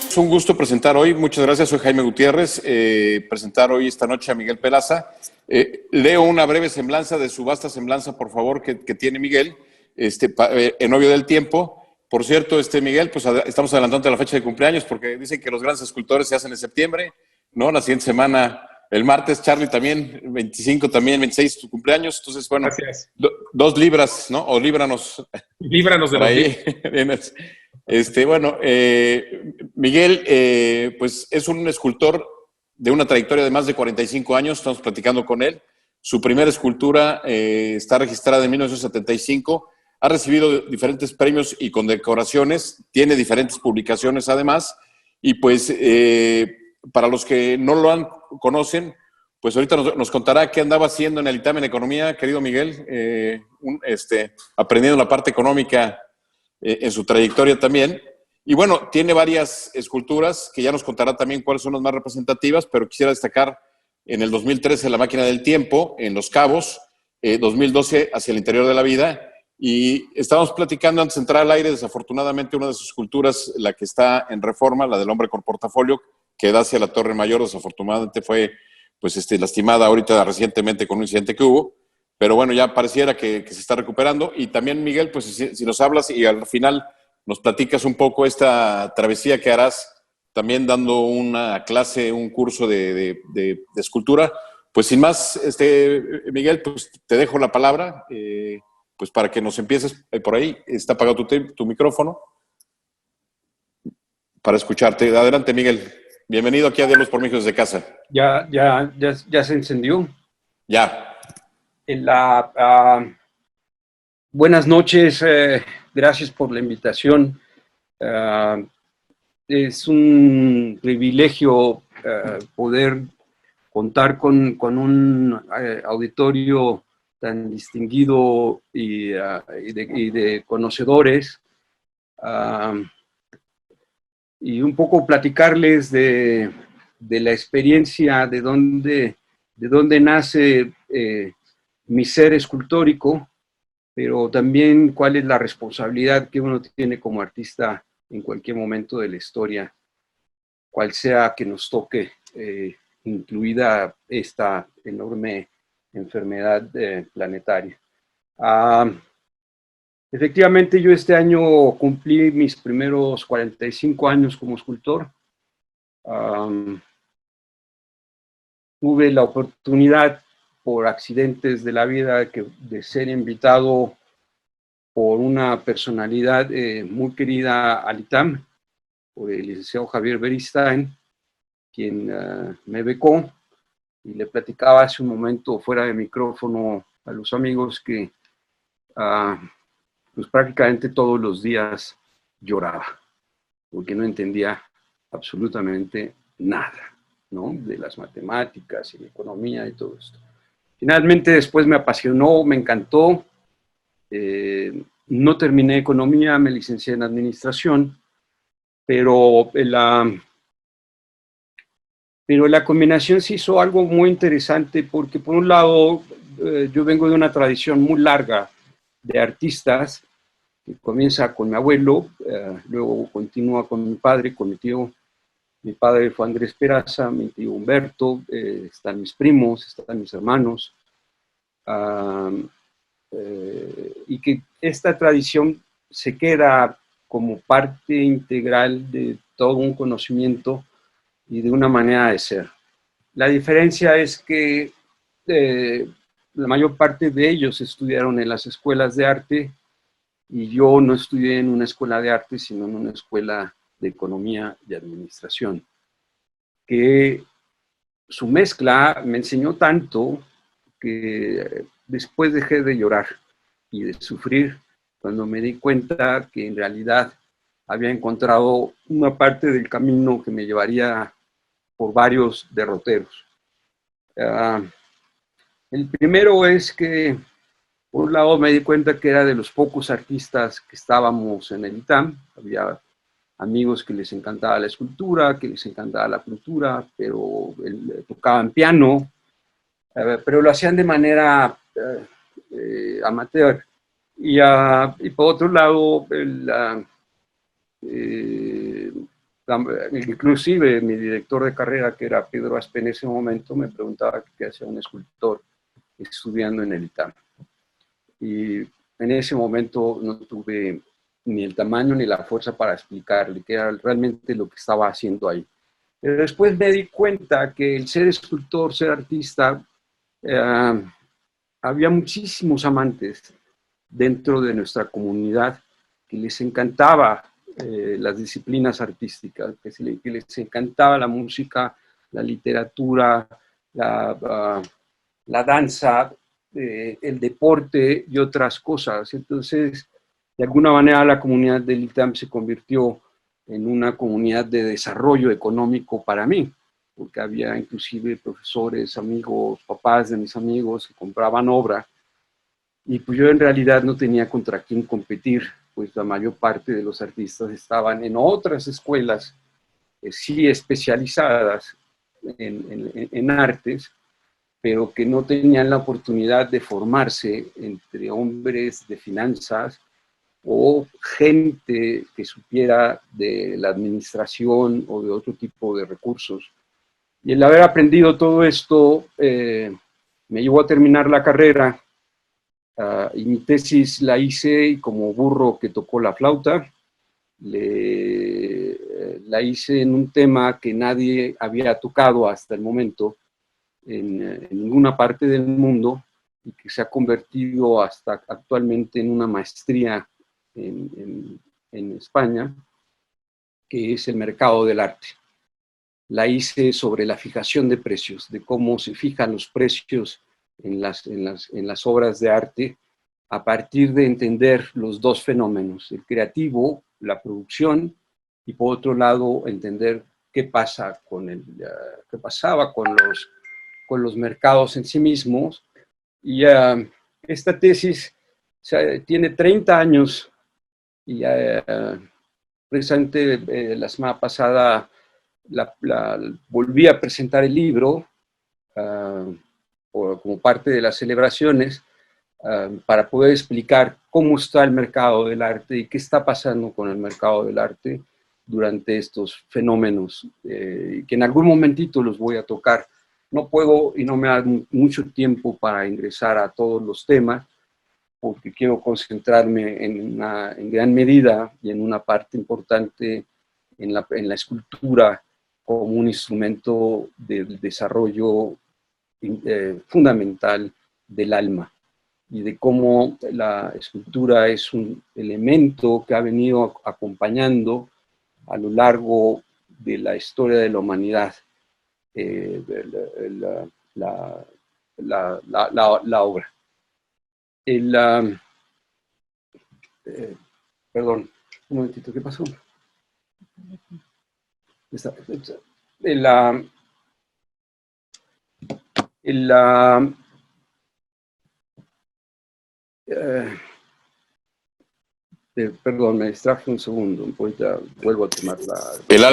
Es un gusto presentar hoy, muchas gracias, soy Jaime Gutiérrez, presentar hoy esta noche a Miguel Peraza. Leo una breve semblanza de su vasta semblanza, por favor, que tiene Miguel, en obvio del tiempo. Por cierto, Miguel, pues estamos adelantando la fecha de cumpleaños porque dicen que los grandes escultores se hacen en septiembre, ¿no? La siguiente semana, el martes, Charlie también, 25 también, 26 tu cumpleaños. Entonces, bueno, gracias. 2 libras, ¿no? O líbranos. Líbranos de por los ahí. Bueno, Miguel, pues es un escultor de una trayectoria de más de 45 años, estamos platicando con él. Su primera escultura está registrada en 1975, ha recibido diferentes premios y condecoraciones, tiene diferentes publicaciones además, y pues para los que no lo conocen, pues ahorita nos contará qué andaba haciendo en el ITAM en Economía, querido Miguel, aprendiendo la parte económica en su trayectoria también. Y bueno, tiene varias esculturas que ya nos contará también cuáles son las más representativas, pero quisiera destacar en el 2013 La máquina del tiempo, en Los Cabos, 2012 Hacia el interior de la vida. Y estábamos platicando antes de entrar al aire, desafortunadamente una de sus esculturas, la que está en Reforma, la del hombre con portafolio, que da hacia la Torre Mayor, desafortunadamente fue pues, lastimada ahorita recientemente con un incidente que hubo. Pero bueno, ya pareciera que se está recuperando. Y también, Miguel, pues si nos hablas y al final nos platicas un poco esta travesía que harás, también dando una clase, un curso de escultura. Pues sin más, Miguel, pues te dejo la palabra, pues para que nos empieces por ahí. Está apagado tu micrófono para escucharte. Adelante, Miguel. Bienvenido aquí a Diálogos por México desde casa. Ya se encendió. Ya. Buenas noches, gracias por la invitación. Es un privilegio poder contar con un auditorio tan distinguido y de conocedores, y un poco platicarles de la experiencia, de dónde nace mi ser escultórico, pero también cuál es la responsabilidad que uno tiene como artista en cualquier momento de la historia, cual sea que nos toque, incluida esta enorme enfermedad planetaria. Efectivamente, yo este año cumplí mis primeros 45 años como escultor. Tuve la oportunidad, por accidentes de la vida, de ser invitado por una personalidad muy querida al ITAM, por el licenciado Javier Beristain, quien me becó, y le platicaba hace un momento fuera de micrófono a los amigos que pues prácticamente todos los días lloraba, porque no entendía absolutamente nada, ¿no? De las matemáticas y la economía y todo esto. Finalmente después me apasionó, me encantó. No terminé economía, me licencié en administración, pero la combinación se hizo algo muy interesante porque, por un lado, yo vengo de una tradición muy larga de artistas, que comienza con mi abuelo, luego continúa con mi padre, con mi tío. Mi padre fue Andrés Peraza, mi tío Humberto, están mis primos, están mis hermanos, y que esta tradición se queda como parte integral de todo un conocimiento y de una manera de ser. La diferencia es que la mayor parte de ellos estudiaron en las escuelas de arte y yo no estudié en una escuela de arte, sino en una escuela de economía y administración, que su mezcla me enseñó tanto que después dejé de llorar y de sufrir cuando me di cuenta que en realidad había encontrado una parte del camino que me llevaría por varios derroteros. El primero es que, por un lado, me di cuenta que era de los pocos artistas que estábamos en el ITAM. Había amigos que les encantaba la escultura, que les encantaba la pintura, pero tocaban piano, pero lo hacían de manera amateur. Y por otro lado, inclusive mi director de carrera, que era Pedro Aspe en ese momento, me preguntaba qué hacía un escultor estudiando en el ITAM. Y en ese momento no tuve ni el tamaño ni la fuerza para explicarle qué era realmente lo que estaba haciendo ahí. Pero después me di cuenta que el ser escultor, ser artista, había muchísimos amantes dentro de nuestra comunidad que les encantaba las disciplinas artísticas, que les encantaba la música, la literatura, la danza, el deporte y otras cosas. Entonces, de alguna manera la comunidad del ITAM se convirtió en una comunidad de desarrollo económico para mí, porque había inclusive profesores, amigos, papás de mis amigos que compraban obra, y pues yo en realidad no tenía contra quién competir, pues la mayor parte de los artistas estaban en otras escuelas, sí especializadas en artes, pero que no tenían la oportunidad de formarse entre hombres de finanzas o gente que supiera de la administración o de otro tipo de recursos. Y el haber aprendido todo esto me llevó a terminar la carrera, y mi tesis la hice como burro que tocó la flauta. La hice en un tema que nadie había tocado hasta el momento en ninguna parte del mundo, y que se ha convertido hasta actualmente en una maestría en España, que es el mercado del arte. La hice sobre la fijación de precios, de cómo se fijan los precios en las obras de arte, a partir de entender los dos fenómenos, el creativo, la producción, y por otro lado entender qué pasaba con los mercados en sí mismos. Y esta tesis tiene 30 años, y precisamente la semana pasada volví a presentar el libro como parte de las celebraciones, para poder explicar cómo está el mercado del arte y qué está pasando con el mercado del arte durante estos fenómenos, que en algún momentito los voy a tocar. No puedo y no me da mucho tiempo para ingresar a todos los temas, porque quiero concentrarme en gran medida y en una parte importante en la escultura como un instrumento del desarrollo fundamental del alma, y de cómo la escultura es un elemento que ha venido acompañando a lo largo de la historia de la humanidad la obra. Perdón, un momentito, ¿qué pasó? Perdón, me distrajo un segundo, pues ya vuelvo a tomar El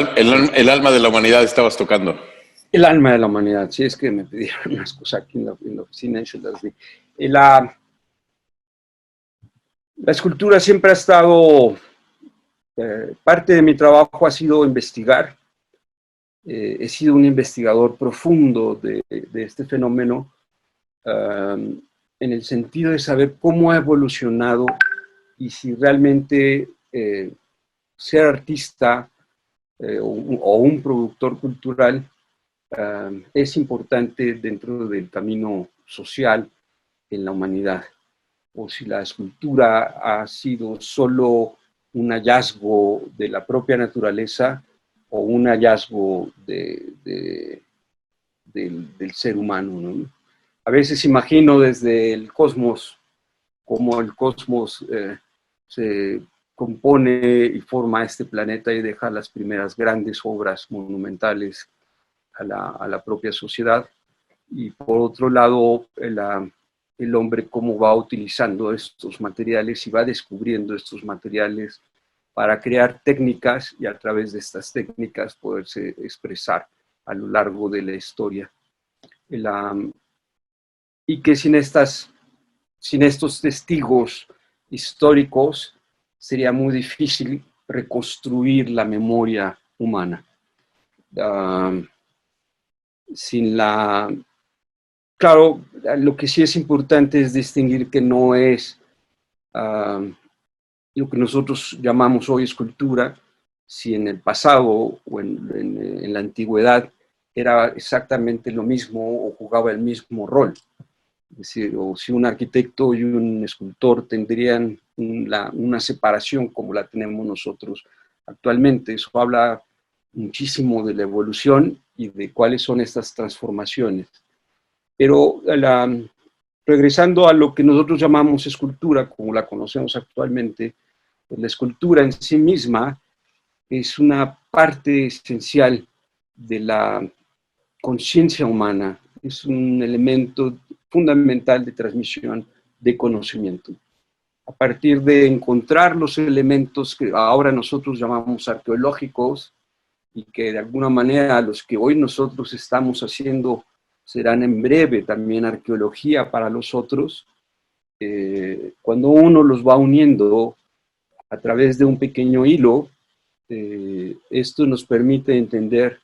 alma de la humanidad estabas tocando. El alma de la humanidad, sí, es que me pidieron unas cosas aquí en la oficina y se las di. La escultura siempre ha estado, parte de mi trabajo ha sido investigar. He sido un investigador profundo de este fenómeno, en el sentido de saber cómo ha evolucionado y si realmente ser artista o un productor cultural es importante dentro del camino social en la humanidad, o si la escultura ha sido solo un hallazgo de la propia naturaleza o un hallazgo del ser humano, ¿no? A veces imagino desde el cosmos, cómo el cosmos se compone y forma este planeta y deja las primeras grandes obras monumentales a la propia sociedad. Y por otro lado, el hombre cómo va utilizando estos materiales y va descubriendo estos materiales para crear técnicas, y a través de estas técnicas poderse expresar a lo largo de la historia. Y que sin estas sin estos testigos históricos sería muy difícil reconstruir la memoria humana. Sin la... Claro, lo que sí es importante es distinguir que no es lo que nosotros llamamos hoy escultura, si en el pasado o en la antigüedad era exactamente lo mismo o jugaba el mismo rol. Es decir, o si un arquitecto y un escultor tendrían una separación como la tenemos nosotros actualmente. Eso habla muchísimo de la evolución y de cuáles son estas transformaciones. Pero regresando a lo que nosotros llamamos escultura, como la conocemos actualmente, pues la escultura en sí misma es una parte esencial de la conciencia humana, es un elemento fundamental de transmisión de conocimiento. A partir de encontrar los elementos que ahora nosotros llamamos arqueológicos y que de alguna manera los que hoy nosotros estamos haciendo serán en breve también arqueología para los otros, cuando uno los va uniendo a través de un pequeño hilo, esto nos permite entender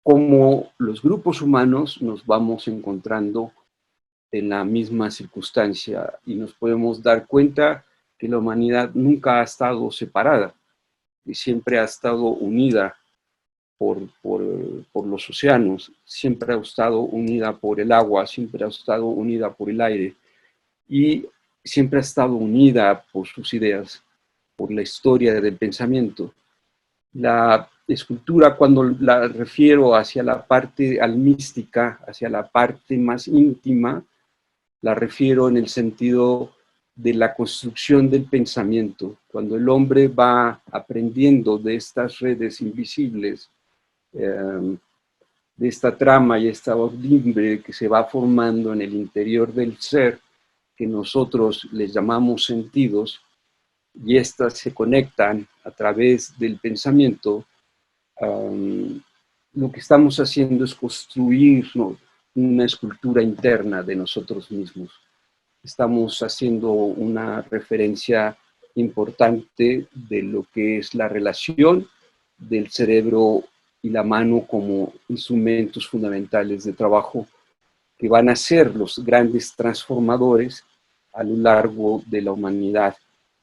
cómo los grupos humanos nos vamos encontrando en la misma circunstancia y nos podemos dar cuenta que la humanidad nunca ha estado separada y siempre ha estado unida por los océanos, siempre ha estado unida por el agua, siempre ha estado unida por el aire y siempre ha estado unida por sus ideas, por la historia del pensamiento. La escultura, cuando la refiero hacia la parte almística, hacia la parte más íntima, la refiero en el sentido de la construcción del pensamiento. Cuando el hombre va aprendiendo de estas redes invisibles, de esta trama y esta ordimbre que se va formando en el interior del ser, que nosotros les llamamos sentidos, y estas se conectan a través del pensamiento, lo que estamos haciendo es construir, ¿no?, una escultura interna de nosotros mismos. Estamos haciendo una referencia importante de lo que es la relación del cerebro y la mano como instrumentos fundamentales de trabajo que van a ser los grandes transformadores a lo largo de la humanidad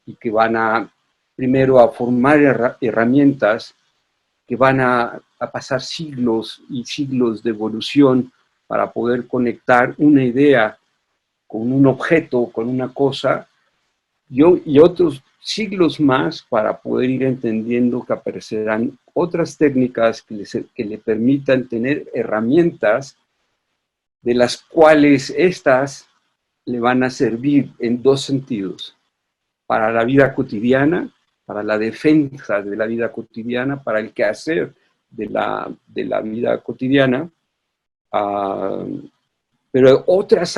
y que van a, primero, a formar herramientas que van a pasar siglos y siglos de evolución para poder conectar una idea con un objeto, con una cosa, y otros siglos más para poder ir entendiendo que aparecerán otras técnicas que le permitan tener herramientas de las cuales estas le van a servir en dos sentidos: para la vida cotidiana, para la defensa de la vida cotidiana, para el quehacer de la vida cotidiana, pero otras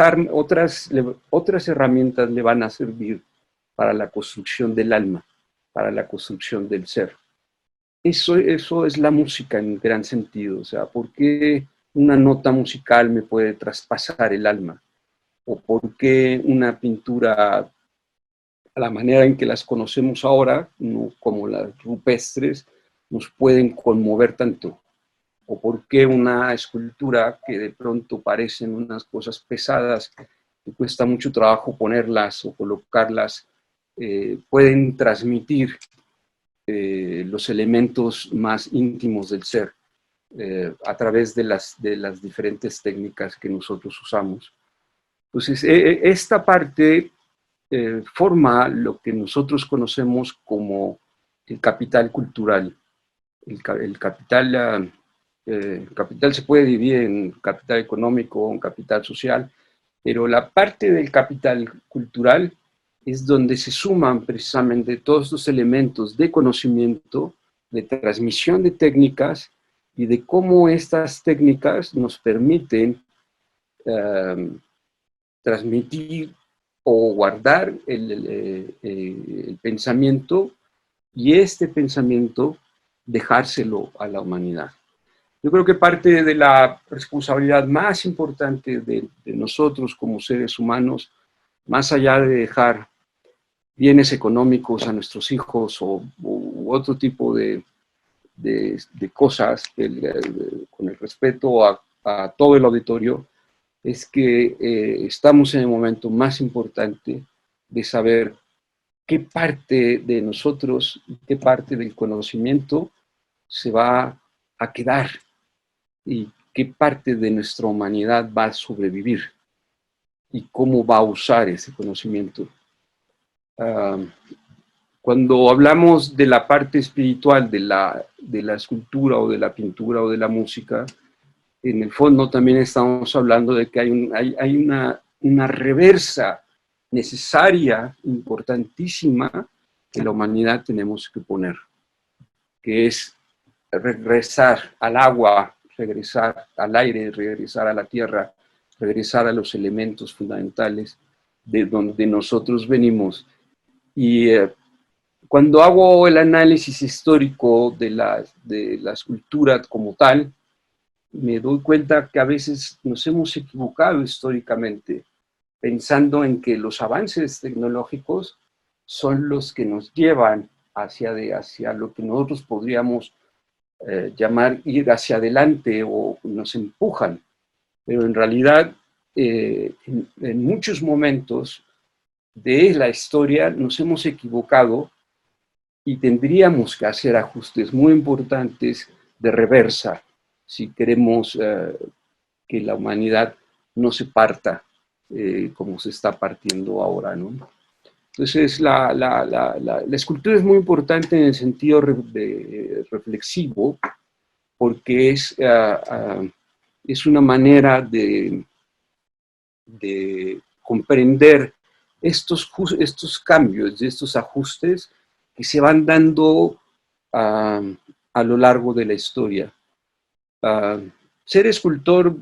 herramientas le van a servir para la construcción del alma, para la construcción del ser. Eso es la música en gran sentido. O sea, ¿por qué una nota musical me puede traspasar el alma? ¿O por qué una pintura, a la manera en que las conocemos ahora, no como las rupestres, nos pueden conmover tanto? ¿O por qué una escultura que de pronto parecen unas cosas pesadas, que cuesta mucho trabajo ponerlas o colocarlas, pueden transmitir los elementos más íntimos del ser a través de las diferentes técnicas que nosotros usamos? Entonces, esta parte forma lo que nosotros conocemos como el capital cultural. El capital se puede dividir en capital económico, en capital social, pero la parte del capital cultural es donde se suman precisamente todos los elementos de conocimiento, de transmisión de técnicas y de cómo estas técnicas nos permiten transmitir o guardar el pensamiento y este pensamiento dejárselo a la humanidad. Yo creo que parte de la responsabilidad más importante de nosotros como seres humanos más allá de dejar bienes económicos a nuestros hijos u otro tipo de cosas, con el respeto a todo el auditorio, es que estamos en el momento más importante de saber qué parte de nosotros, qué parte del conocimiento se va a quedar y qué parte de nuestra humanidad va a sobrevivir y cómo va a usar ese conocimiento. Cuando hablamos de la parte espiritual de la escultura o de la pintura o de la música, en el fondo también estamos hablando de que hay una reversa necesaria, importantísima, que la humanidad tenemos que poner, que es regresar al agua, regresar al aire, regresar a la tierra, regresar a los elementos fundamentales de donde nosotros venimos. Y cuando hago el análisis histórico de la escultura como tal, me doy cuenta que a veces nos hemos equivocado históricamente, pensando en que los avances tecnológicos son los que nos llevan hacia lo que nosotros podríamos llamar ir hacia adelante o nos empujan. Pero en realidad, en muchos momentos de la historia nos hemos equivocado y tendríamos que hacer ajustes muy importantes de reversa si queremos que la humanidad no se parta como se está partiendo ahora, ¿no? Entonces, la escultura es muy importante en el sentido reflexivo, porque es una manera de comprender estos cambios, estos ajustes que se van dando a lo largo de la historia. Ser escultor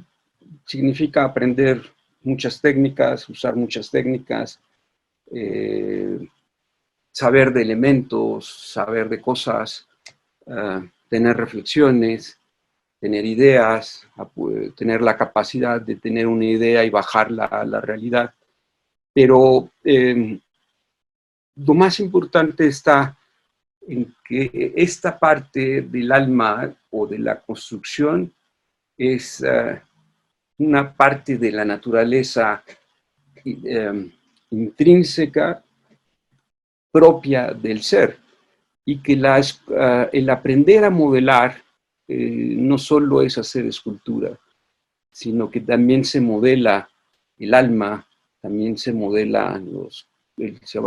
significa aprender muchas técnicas, usar muchas técnicas, saber de elementos, saber de cosas, tener reflexiones, tener ideas, tener la capacidad de tener una idea y bajarla a la realidad. Pero lo más importante está en que esta parte del alma o de la construcción es una parte de la naturaleza intrínseca propia del ser, y que el aprender a modelar no solo es hacer escultura, sino que también se modela el alma, también se modelan se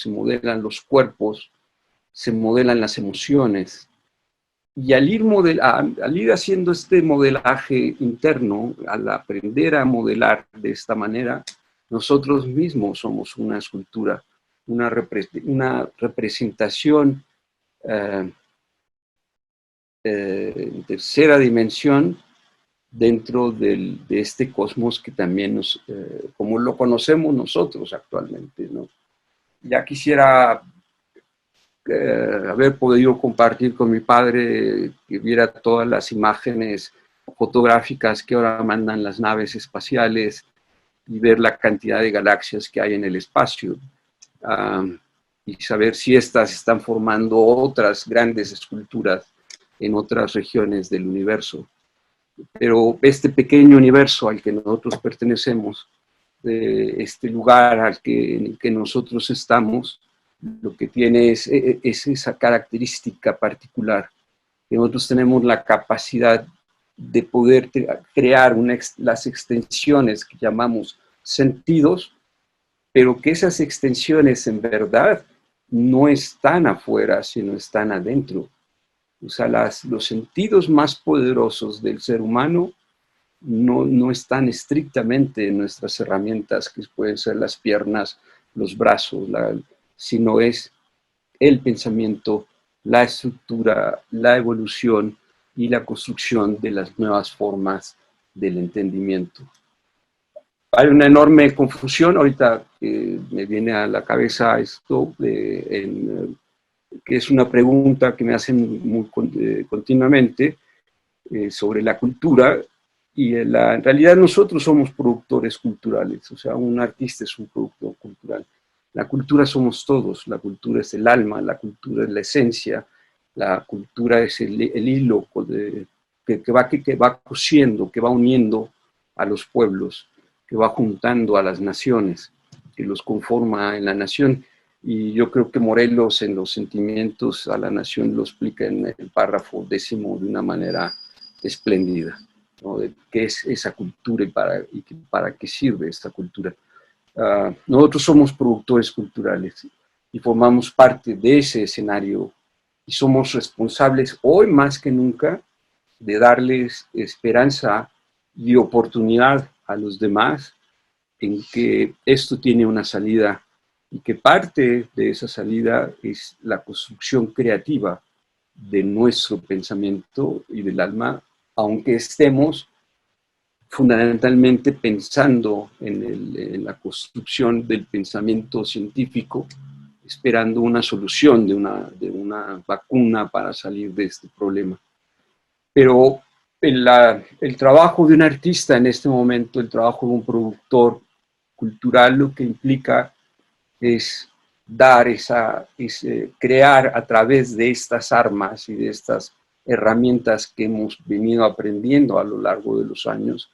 modelan los cuerpos, se modelan las emociones. Y al ir haciendo este modelaje interno, al aprender a modelar de esta manera, nosotros mismos somos una escultura, una representación en tercera dimensión dentro de este cosmos que también como lo conocemos nosotros actualmente, ¿no? Ya quisiera haber podido compartir con mi padre, que viera todas las imágenes fotográficas que ahora mandan las naves espaciales y ver la cantidad de galaxias que hay en el espacio, y saber si estas están formando otras grandes esculturas en otras regiones del universo. Pero este pequeño universo al que nosotros pertenecemos, este lugar en el que nosotros estamos, lo que tiene es esa característica particular, que nosotros tenemos la capacidad de poder crear las extensiones que llamamos sentidos, pero que esas extensiones en verdad no están afuera, sino están adentro. O sea, los sentidos más poderosos del ser humano no están estrictamente en nuestras herramientas, que pueden ser las piernas, los brazos, sino es el pensamiento, la estructura, la evolución y la construcción de las nuevas formas del entendimiento. Hay una enorme confusión, ahorita me viene a la cabeza esto, que es una pregunta que me hacen continuamente sobre la cultura, En realidad nosotros somos productores culturales, o sea, un artista es un productor cultural. La cultura somos todos, la cultura es el alma, la cultura es la esencia, la cultura es el hilo que va cosiendo, que va uniendo a los pueblos, que va juntando a las naciones, que los conforma en la nación. Y yo creo que Morelos en los sentimientos a la nación lo explica en el párrafo 10º de una manera espléndida, ¿no? De qué es esa cultura y para qué sirve esta cultura. Nosotros somos productores culturales y formamos parte de ese escenario y somos responsables hoy más que nunca de darles esperanza y oportunidad a los demás en que esto tiene una salida y que parte de esa salida es la construcción creativa de nuestro pensamiento y del alma, aunque estemos fundamentalmente pensando en la construcción del pensamiento científico, esperando una solución de una vacuna para salir de este problema. Pero el trabajo de un artista en este momento, el trabajo de un productor cultural, lo que implica es crear a través de estas armas y de estas herramientas que hemos venido aprendiendo a lo largo de los años,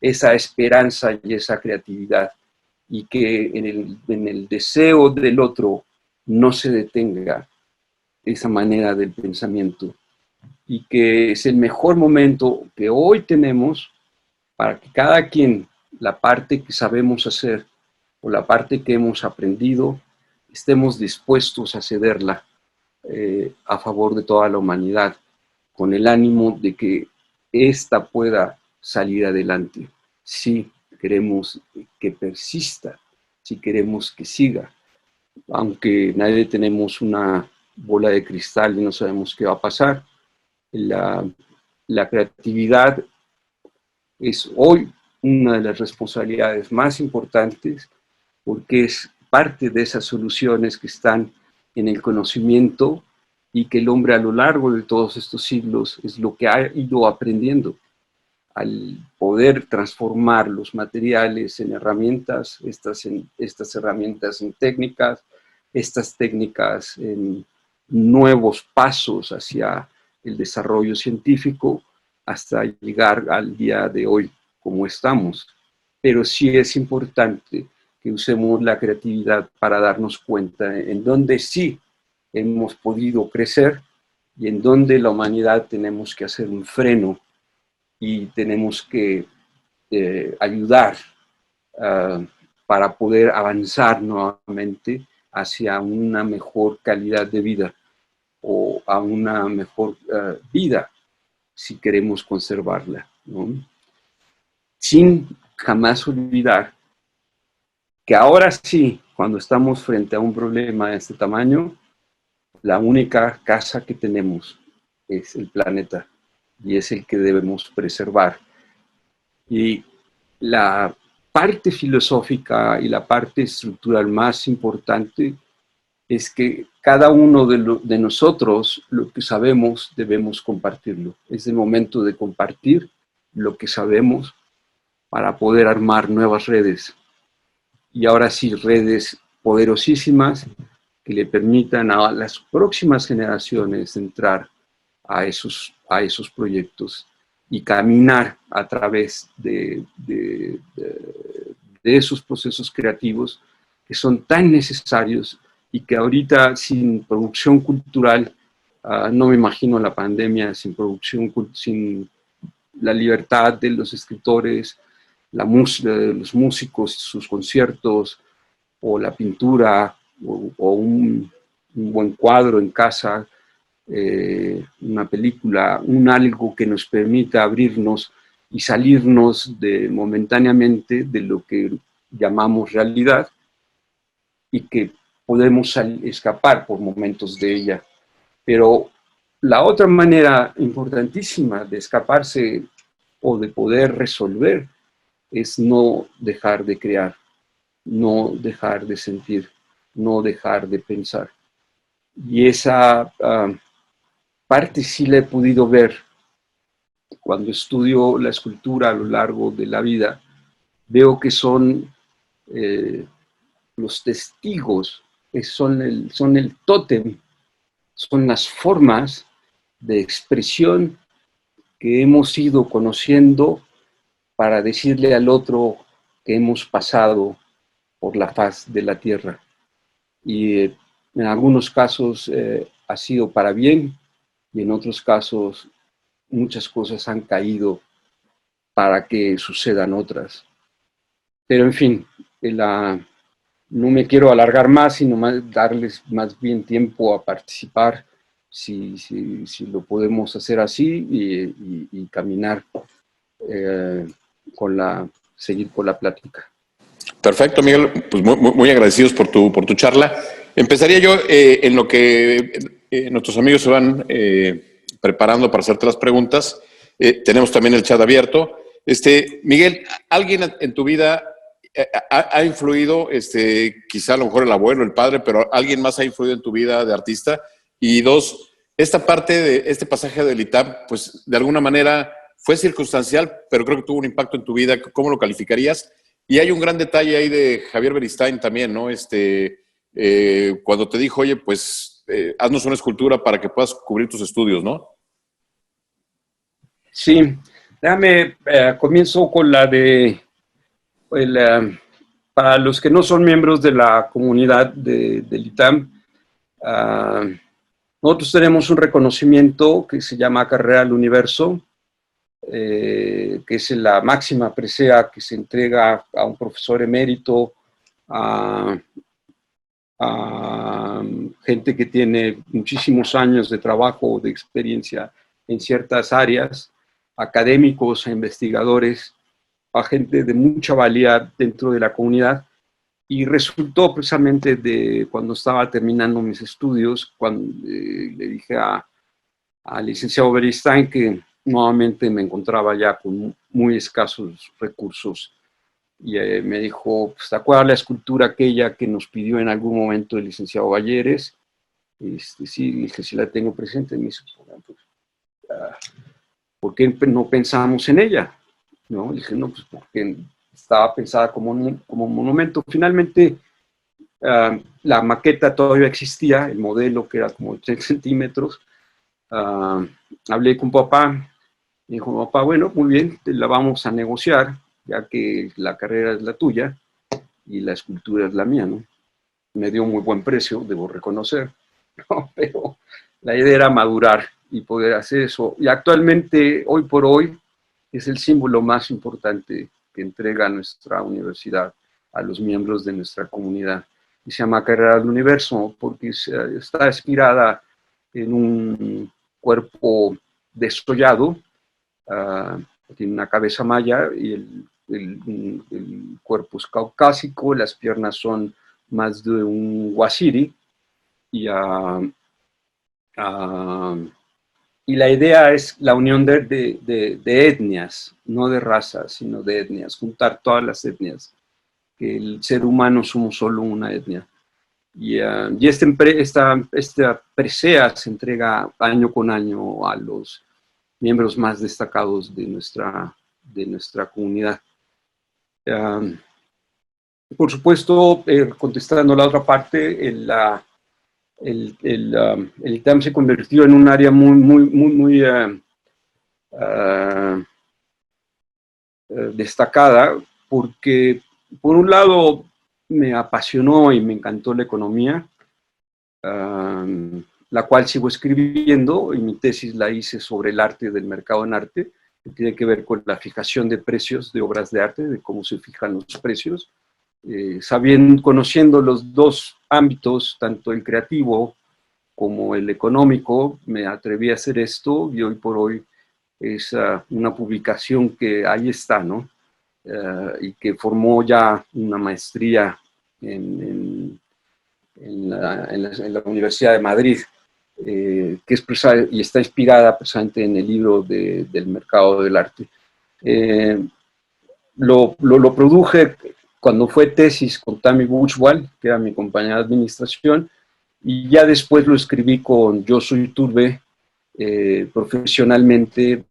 esa esperanza y esa creatividad, y que en el deseo del otro no se detenga esa manera del pensamiento, y que es el mejor momento que hoy tenemos para que cada quien, la parte que sabemos hacer o la parte que hemos aprendido, estemos dispuestos a cederla a favor de toda la humanidad, con el ánimo de que ésta pueda salir adelante. Si queremos que persista, si queremos que siga, aunque nadie tenemos una bola de cristal y no sabemos qué va a pasar, la creatividad es hoy una de las responsabilidades más importantes porque es parte de esas soluciones que están en el conocimiento y que el hombre a lo largo de todos estos siglos es lo que ha ido aprendiendo al poder transformar los materiales en herramientas, estas herramientas en técnicas, estas técnicas en nuevos pasos hacia el desarrollo científico hasta llegar al día de hoy como estamos. Pero sí es importante que usemos la creatividad para darnos cuenta en dónde sí hemos podido crecer y en dónde la humanidad tenemos que hacer un freno y tenemos que ayudar para poder avanzar nuevamente hacia una mejor calidad de vida o a una mejor vida si queremos conservarla, ¿no? Sin jamás olvidar que ahora sí, cuando estamos frente a un problema de este tamaño, la única casa que tenemos es el planeta y es el que debemos preservar. Y la parte filosófica y la parte estructural más importante es que cada uno de nosotros lo que sabemos debemos compartirlo. Es el momento de compartir lo que sabemos para poder armar nuevas redes. Y ahora sí, redes poderosísimas que le permitan a las próximas generaciones entrar a esos proyectos y caminar a través de esos procesos creativos que son tan necesarios y que ahorita sin producción cultural, no me imagino la pandemia sin producción, sin la libertad de los escritores, la música de los músicos, sus conciertos, o la pintura, o un buen cuadro en casa, una película, algo que nos permita abrirnos y salirnos momentáneamente de lo que llamamos realidad y que podemos escapar por momentos de ella. Pero la otra manera importantísima de escaparse o de poder resolver es no dejar de crear, no dejar de sentir, no dejar de pensar. Y esa parte sí la he podido ver cuando estudio la escultura a lo largo de la vida, veo que son los testigos, son el tótem, son las formas de expresión que hemos ido conociendo para decirle al otro que hemos pasado por la faz de la tierra. Y en algunos casos ha sido para bien, y en otros casos muchas cosas han caído para que sucedan otras. Pero en fin, no me quiero alargar más, sino darles más bien tiempo a participar, si lo podemos hacer así, y caminar, seguir con la plática. Perfecto, Miguel. Pues muy agradecidos por tu charla. Empezaría yo en lo que nuestros amigos se van preparando para hacerte las preguntas. Tenemos también el chat abierto. Miguel, ¿alguien en tu vida ha influido, quizá a lo mejor el abuelo, el padre, pero alguien más ha influido en tu vida de artista? Y dos, esta parte de este pasaje del ITAM, pues de alguna manera fue circunstancial, pero creo que tuvo un impacto en tu vida. ¿Cómo lo calificarías? Y hay un gran detalle ahí de Javier Beristain también, ¿no? Cuando te dijo, oye, pues haznos una escultura para que puedas cubrir tus estudios, ¿no? Sí, comienzo con la de, para los que no son miembros de la comunidad del ITAM, nosotros tenemos un reconocimiento que se llama Carrera al Universo, que es la máxima presea que se entrega a un profesor emérito, a gente que tiene muchísimos años de trabajo, de experiencia en ciertas áreas, académicos, a investigadores, a gente de mucha valía dentro de la comunidad. Y resultó precisamente de cuando estaba terminando mis estudios, cuando le dije al licenciado Beristain que nuevamente me encontraba ya con muy escasos recursos, y me dijo, pues, ¿te acuerdas la escultura aquella que nos pidió en algún momento el licenciado Balleres? Sí, dije, sí la tengo presente. Me dice, pues, ¿por qué no pensamos en ella? ¿No? Dije, no, pues porque estaba pensada como monumento. Finalmente, la maqueta todavía existía, el modelo que era como 3 centímetros. Hablé con papá, me dijo, papá, bueno, muy bien, la vamos a negociar, ya que la carrera es la tuya y la escultura es la mía, ¿no? Me dio muy buen precio, debo reconocer, ¿no? Pero la idea era madurar y poder hacer eso. Y actualmente, hoy por hoy, es el símbolo más importante que entrega nuestra universidad a los miembros de nuestra comunidad. Y se llama Carrera del Universo porque está inspirada en un cuerpo desollado, tiene una cabeza maya y el cuerpo es caucásico, las piernas son más de un guasiri, y la idea es la unión de etnias, no de razas, sino de etnias, juntar todas las etnias, que el ser humano somos solo una etnia. Y esta presea se entrega año con año a los miembros más destacados de nuestra comunidad. Por supuesto, contestando la otra parte, el ITAM se convirtió en un área muy destacada, porque por un lado me apasionó y me encantó la economía, la cual sigo escribiendo, y mi tesis la hice sobre el arte del mercado en arte, que tiene que ver con la fijación de precios de obras de arte, de cómo se fijan los precios. Conociendo los dos ámbitos, tanto el creativo como el económico, me atreví a hacer esto, y hoy por hoy es una publicación que ahí está, ¿no? Y que formó ya una maestría en la Universidad de Madrid, que es y está inspirada precisamente en el libro del mercado del arte. Lo produje cuando fue tesis con Tammy Buchwald, que era mi compañera de administración, y ya después lo escribí con Josué Iturbe, profesionalmente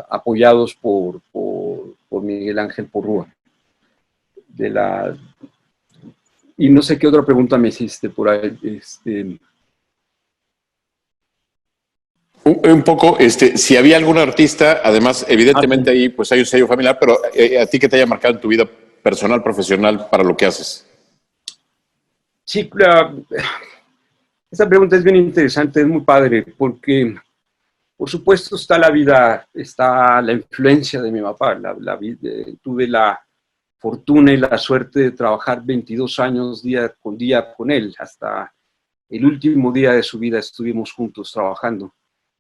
apoyados por Miguel Ángel Porrúa. Y no sé qué otra pregunta me hiciste por ahí. Un poco, si había algún artista, además, evidentemente ahí pues hay un sello familiar, pero a ti que te haya marcado en tu vida personal, profesional, para lo que haces. Sí, esta pregunta es bien interesante, es muy padre, porque por supuesto está la vida, está la influencia de mi papá. Tuve la fortuna y la suerte de trabajar 22 años día con él. Hasta el último día de su vida estuvimos juntos trabajando.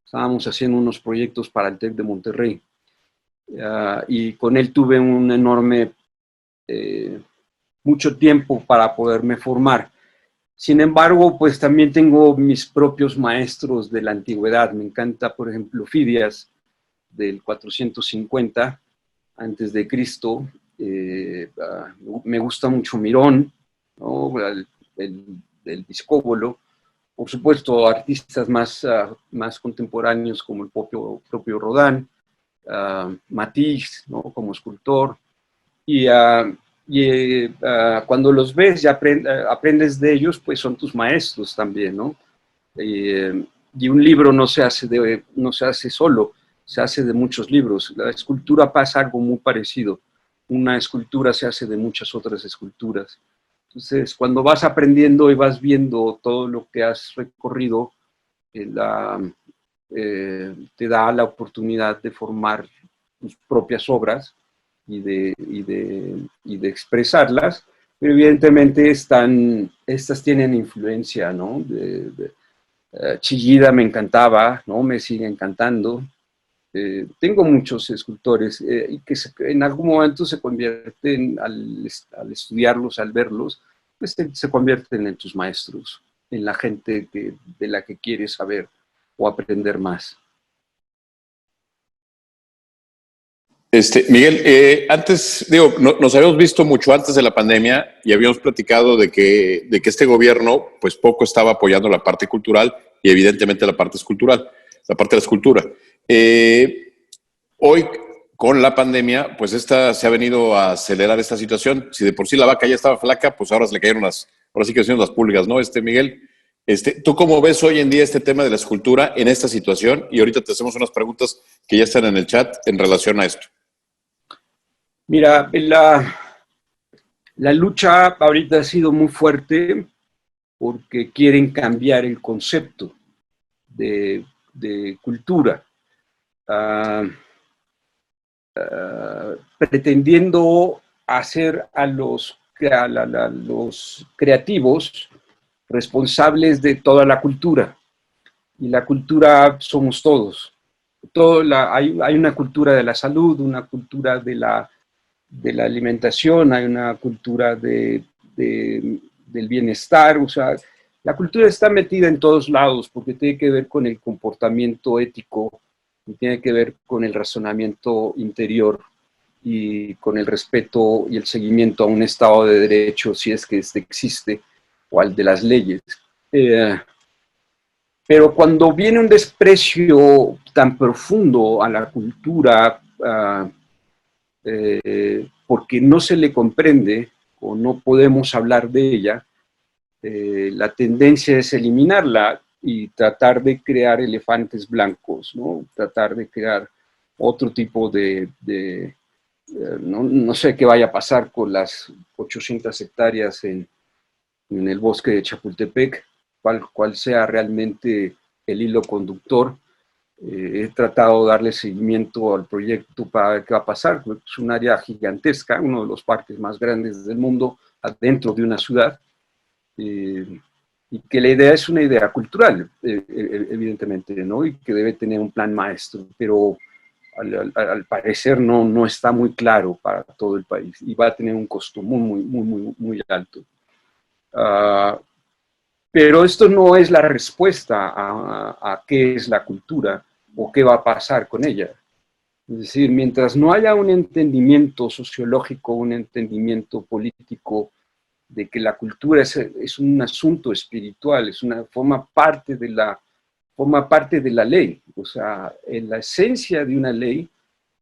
Estábamos haciendo unos proyectos para el TEC de Monterrey. Y con él tuve un enorme, mucho tiempo para poderme formar. Sin embargo, pues también tengo mis propios maestros de la antigüedad. Me encanta, por ejemplo, Fidias, del 450 antes de Cristo. Me gusta mucho Mirón, ¿no? el Discóbolo. Por supuesto, artistas más contemporáneos como el propio Rodin, Matisse, ¿no? Como escultor. Y cuando los ves y aprendes de ellos, pues son tus maestros también, ¿no? Y un libro no se hace solo, se hace de muchos libros. La escultura pasa algo muy parecido. Una escultura se hace de muchas otras esculturas. Entonces, cuando vas aprendiendo y vas viendo todo lo que has recorrido, te da la oportunidad de formar tus propias obras y de expresarlas, pero evidentemente estas tienen influencia, ¿no? Chillida me encantaba, ¿no? Me sigue encantando. Tengo muchos escultores y que en algún momento se convierten, al estudiarlos, al verlos, pues se convierten en tus maestros, en la gente de la que quieres saber o aprender más. Miguel, antes, nos habíamos visto mucho antes de la pandemia y habíamos platicado de que este gobierno, pues poco estaba apoyando la parte cultural y evidentemente la parte escultural, la parte de la escultura. Hoy, con la pandemia, pues se ha venido a acelerar esta situación. Si de por sí la vaca ya estaba flaca, pues ahora se le cayeron ahora sí que son las pulgas, ¿no? Miguel, ¿tú cómo ves hoy en día este tema de la escultura en esta situación? Y ahorita te hacemos unas preguntas que ya están en el chat en relación a esto. Mira, la lucha ahorita ha sido muy fuerte porque quieren cambiar el concepto de cultura, pretendiendo hacer a los creativos responsables de toda la cultura. Y la cultura somos todos. Hay una cultura de la salud, una cultura de la alimentación, hay una cultura del bienestar, o sea, la cultura está metida en todos lados porque tiene que ver con el comportamiento ético, y tiene que ver con el razonamiento interior y con el respeto y el seguimiento a un Estado de Derecho, si es que este existe, o al de las leyes. Pero cuando viene un desprecio tan profundo a la cultura, porque no se le comprende o no podemos hablar de ella, la tendencia es eliminarla y tratar de crear elefantes blancos, ¿no? Tratar de crear otro tipo no sé qué vaya a pasar con las 800 hectáreas en el bosque de Chapultepec, cuál sea realmente el hilo conductor. He tratado de darle seguimiento al proyecto para ver qué va a pasar. Es un área gigantesca, uno de los parques más grandes del mundo, adentro de una ciudad, y que la idea es una idea cultural, evidentemente, ¿no? Y que debe tener un plan maestro, pero al parecer no está muy claro para todo el país y va a tener un costo muy alto. Pero esto no es la respuesta a qué es la cultura o qué va a pasar con ella. Es decir, mientras no haya un entendimiento sociológico, un entendimiento político de que la cultura es un asunto espiritual, forma parte de la forma parte de la ley. O sea, en la esencia de una ley,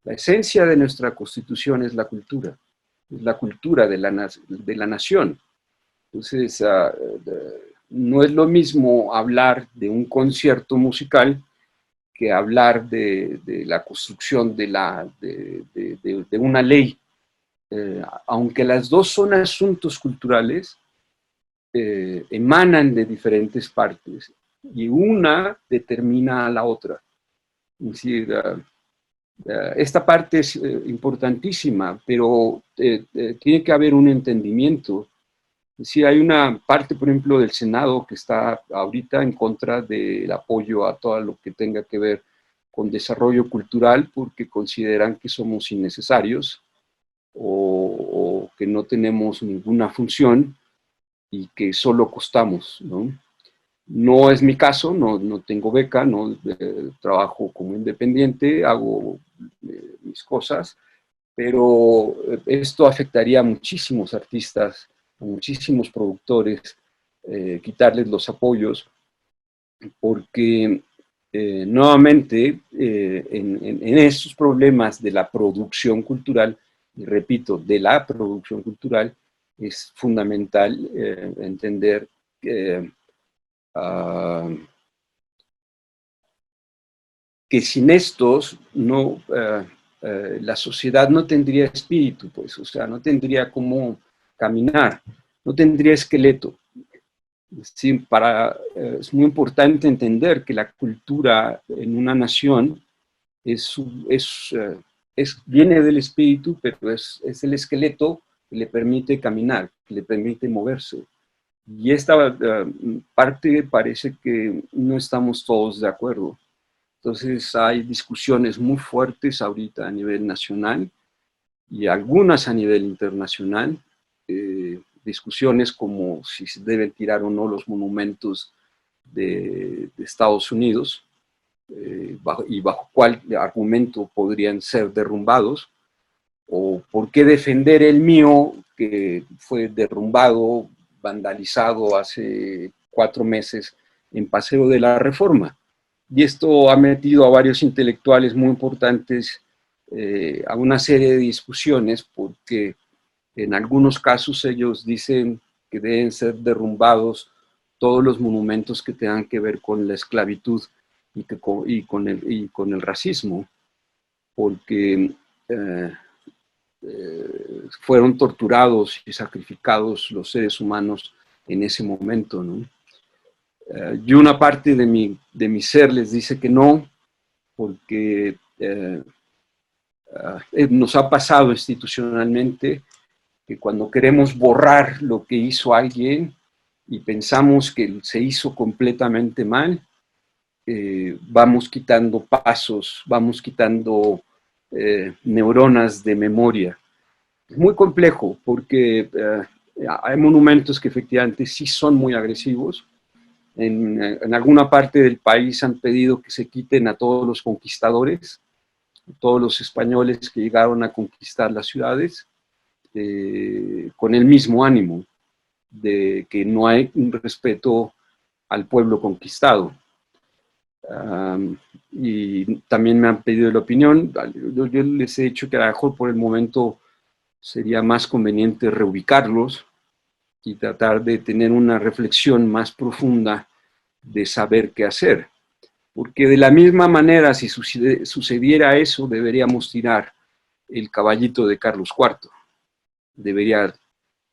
la esencia de nuestra Constitución es la cultura de la nación. Entonces, no es lo mismo hablar de un concierto musical que hablar de la construcción de una ley. Aunque las dos son asuntos culturales, emanan de diferentes partes y una determina a la otra. Es decir, esta parte es importantísima, pero tiene que haber un entendimiento. Es decir, hay una parte, por ejemplo, del Senado que está ahorita en contra del apoyo a todo lo que tenga que ver con desarrollo cultural porque consideran que somos innecesarios o que no tenemos ninguna función y que solo costamos, ¿no? No es mi caso, no tengo beca, no trabajo como independiente, hago mis cosas, pero esto afectaría a muchísimos artistas, a muchísimos productores, quitarles los apoyos, porque nuevamente en estos problemas de la producción cultural, y repito, de la producción cultural, es fundamental entender que sin estos la sociedad no tendría espíritu, pues, o sea, no tendría cómo caminar, no tendría esqueleto. Sí, es muy importante entender que la cultura en una nación viene del espíritu, pero es el esqueleto que le permite caminar, que le permite moverse. Y esta parte parece que no estamos todos de acuerdo. Entonces hay discusiones muy fuertes ahorita a nivel nacional y algunas a nivel internacional, discusiones como si se deben tirar o no los monumentos de Estados Unidos y bajo cuál argumento podrían ser derrumbados, o por qué defender el mío que fue derrumbado, vandalizado hace 4 meses en Paseo de la Reforma. Y esto ha metido a varios intelectuales muy importantes a una serie de discusiones porque en algunos casos ellos dicen que deben ser derrumbados todos los monumentos que tengan que ver con la esclavitud y con el racismo, porque fueron torturados y sacrificados los seres humanos en ese momento, ¿no? Y una parte de mi ser les dice que no, porque nos ha pasado institucionalmente que cuando queremos borrar lo que hizo alguien y pensamos que se hizo completamente mal, vamos quitando pasos, vamos quitando neuronas de memoria. Es muy complejo porque hay monumentos que efectivamente sí son muy agresivos. En alguna parte del país han pedido que se quiten a todos los conquistadores, todos los españoles que llegaron a conquistar las ciudades, con el mismo ánimo de que no hay un respeto al pueblo conquistado. Y también me han pedido la opinión. Yo les he dicho que a lo mejor por el momento sería más conveniente reubicarlos y tratar de tener una reflexión más profunda de saber qué hacer. Porque de la misma manera, si sucediera eso, deberíamos tirar el caballito de Carlos IV. Debería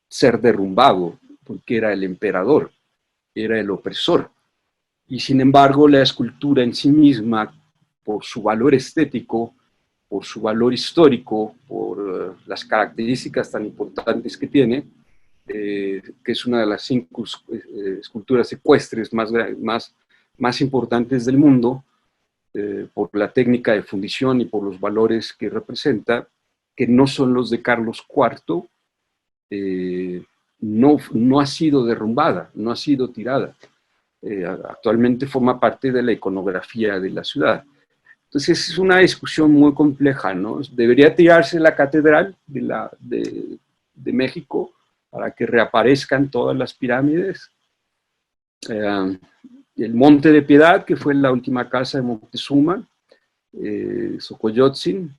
ser derrumbado, porque era el emperador, era el opresor. Y sin embargo, la escultura en sí misma, por su valor estético, por su valor histórico, por las características tan importantes que tiene, que es una de las 5 esculturas ecuestres más importantes del mundo, por la técnica de fundición y por los valores que representa, que no son los de Carlos IV, no ha sido derrumbada, no ha sido tirada. Actualmente forma parte de la iconografía de la ciudad. Entonces es una discusión muy compleja, ¿no? ¿Debería tirarse la catedral de México para que reaparezcan todas las pirámides? el Monte de Piedad, que fue la última casa de Moctezuma, Xocoyotzin,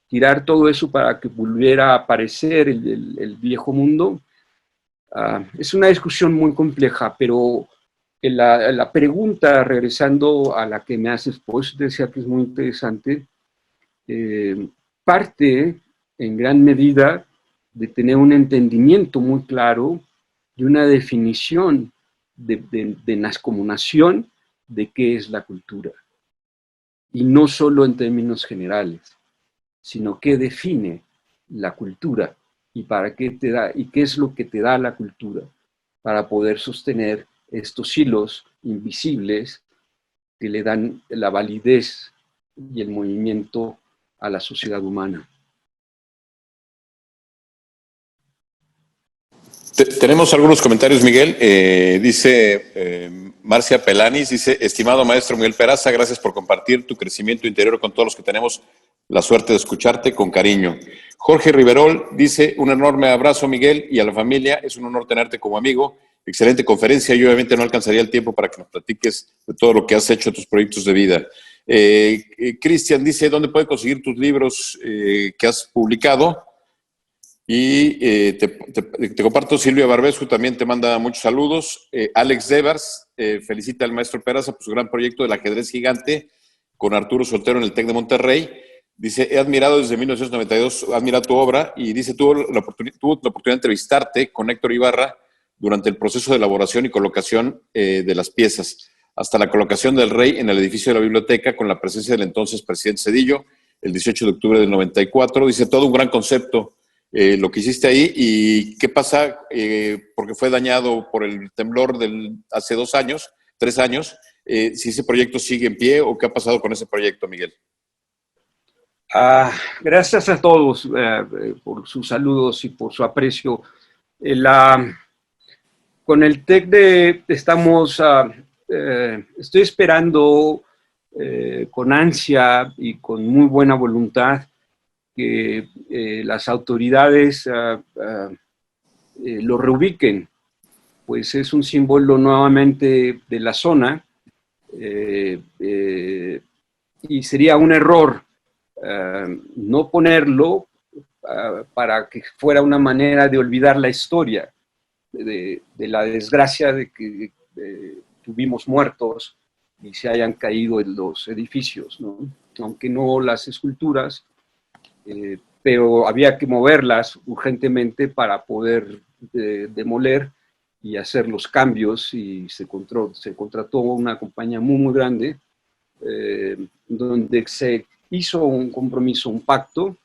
tirar todo eso para que volviera a aparecer el viejo mundo. Es una discusión muy compleja, pero la pregunta, regresando a la que me haces, pues decía que es muy interesante, parte en gran medida de tener un entendimiento muy claro y una definición como nación de qué es la cultura. Y no solo en términos generales, sino qué define la cultura y para qué te da, y qué es lo que te da la cultura para poder sostener estos hilos invisibles que le dan la validez y el movimiento a la sociedad humana. Tenemos algunos comentarios, Miguel. Dice Marcia Pelanis, dice, estimado maestro Miguel Peraza, gracias por compartir tu crecimiento interior con todos los que tenemos la suerte de escucharte con cariño. Jorge Riverol dice, un enorme abrazo, Miguel, y a la familia, es un honor tenerte como amigo. Excelente conferencia, y obviamente no alcanzaría el tiempo para que nos platiques de todo lo que has hecho, tus proyectos de vida. Cristian dice, ¿dónde puede conseguir tus libros que has publicado? Y te comparto, Silvia Barbescu también te manda muchos saludos. Alex Devers felicita al maestro Peraza por su gran proyecto del ajedrez gigante con Arturo Soltero en el TEC de Monterrey. Dice, he admirado desde 1992, admira tu obra, y dice, tuvo la oportunidad de entrevistarte con Héctor Ibarra durante el proceso de elaboración y colocación de las piezas, hasta la colocación del rey en el edificio de la biblioteca con la presencia del entonces presidente Zedillo, el 18 de octubre del 94. Dice, todo un gran concepto. Lo que hiciste ahí, y qué pasa, porque fue dañado por el temblor hace 2 años, 3 años, si ese proyecto sigue en pie o qué ha pasado con ese proyecto, Miguel. Gracias a todos por sus saludos y por su aprecio. Con el TEC estamos, estoy esperando con ansia y con muy buena voluntad que las autoridades lo reubiquen, pues es un símbolo nuevamente de la zona y sería un error no ponerlo para que fuera una manera de olvidar la historia de la desgracia de que tuvimos muertos y se hayan caído en los edificios, ¿no? Aunque no las esculturas, pero había que moverlas urgentemente para poder demoler y hacer los cambios, y se contrató una compañía muy, muy grande, donde se hizo un compromiso, un pacto,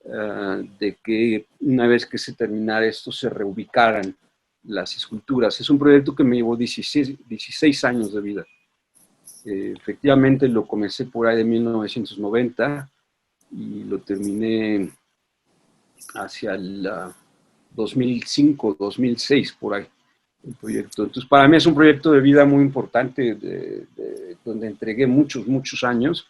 de que una vez que se terminara esto, se reubicaran las esculturas. Es un proyecto que me llevó 16 años de vida. Efectivamente lo comencé por ahí de 1990 y lo terminé hacia el 2005, 2006, por ahí, el proyecto. Entonces, para mí es un proyecto de vida muy importante, donde entregué muchos, muchos años.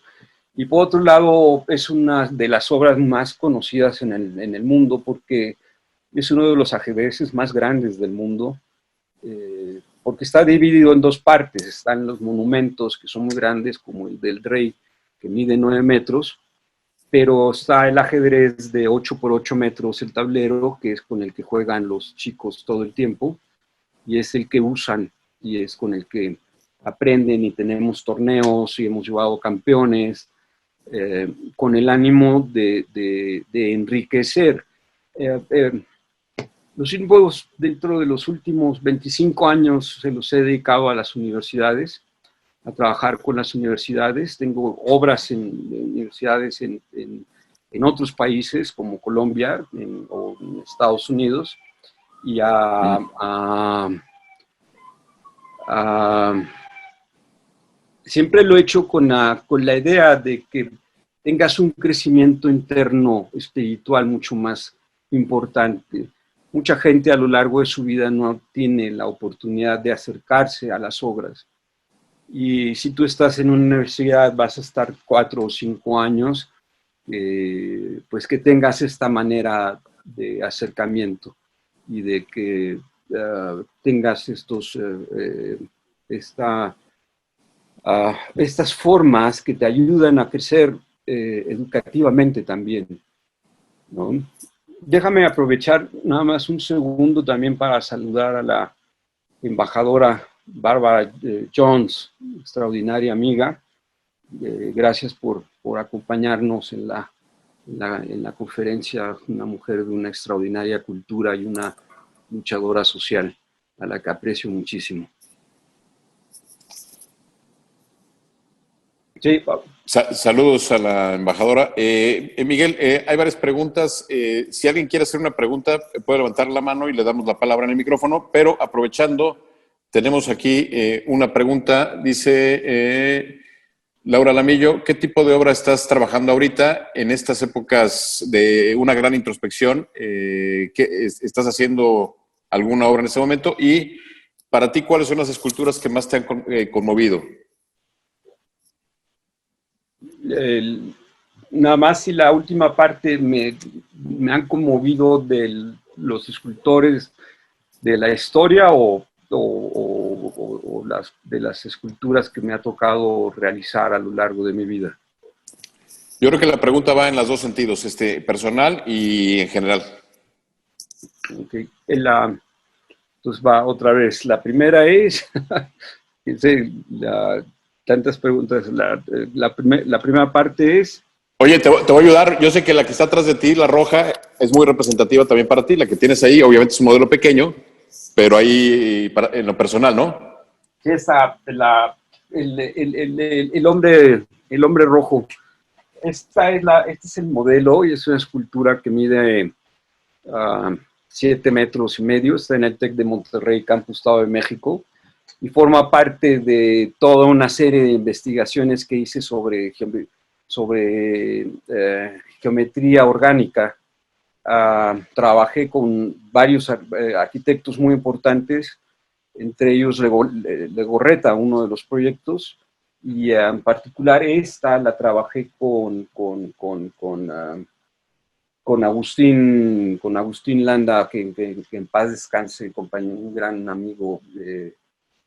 Y por otro lado, es una de las obras más conocidas en el mundo, porque es uno de los ajedrezes más grandes del mundo, porque está dividido en 2 partes. Están los monumentos, que son muy grandes, como el del rey, que mide 9 metros, pero está el ajedrez de 8 por 8 metros, el tablero, que es con el que juegan los chicos todo el tiempo, y es el que usan, y es con el que aprenden, y tenemos torneos, y hemos llevado campeones, con el ánimo de enriquecer. Los símbolos, dentro de los últimos 25 años, se los he dedicado a las universidades, a trabajar con las universidades. Tengo obras en universidades en otros países, como Colombia o en Estados Unidos, y siempre lo he hecho con la idea de que tengas un crecimiento interno espiritual mucho más importante. Mucha gente a lo largo de su vida no tiene la oportunidad de acercarse a las obras. Y si tú estás en una universidad, vas a estar 4 o 5 años, pues que tengas esta manera de acercamiento y de que tengas esta estas formas que te ayudan a crecer educativamente también, ¿no? Déjame aprovechar nada más un segundo también para saludar a la embajadora Bárbara Jones, extraordinaria amiga. Gracias por acompañarnos en la conferencia, una mujer de una extraordinaria cultura y una luchadora social, a la que aprecio muchísimo. Sí, Saludos a la embajadora. Miguel, hay varias preguntas. Si alguien quiere hacer una pregunta, puede levantar la mano y le damos la palabra en el micrófono, pero aprovechando, tenemos aquí una pregunta. Dice Laura Lamillo, ¿qué tipo de obra estás trabajando ahorita en estas épocas de una gran introspección? ¿Estás haciendo alguna obra en este momento? Y para ti, ¿cuáles son las esculturas que más te han conmovido? Nada más si la última parte me han conmovido de los escultores de la historia o de las esculturas que me ha tocado realizar a lo largo de mi vida. Yo creo que la pregunta va en los dos sentidos, personal y en general. Okay. Entonces va otra vez. La primera es, tantas preguntas, la primera parte es... Oye, te voy a ayudar. Yo sé que la que está atrás de ti, la roja, es muy representativa también para ti. La que tienes ahí, obviamente es un modelo pequeño, pero ahí en lo personal, ¿no? Esa, el hombre rojo. Este es el modelo y es una escultura que mide 7,5 metros. Está en el TEC de Monterrey, Campus Estado de México, y forma parte de toda una serie de investigaciones que hice sobre geometría orgánica. Trabajé con varios arquitectos muy importantes, entre ellos Legorreta, uno de los proyectos, y en particular esta la trabajé con Agustín Landa, que en paz descanse, compañero, un gran amigo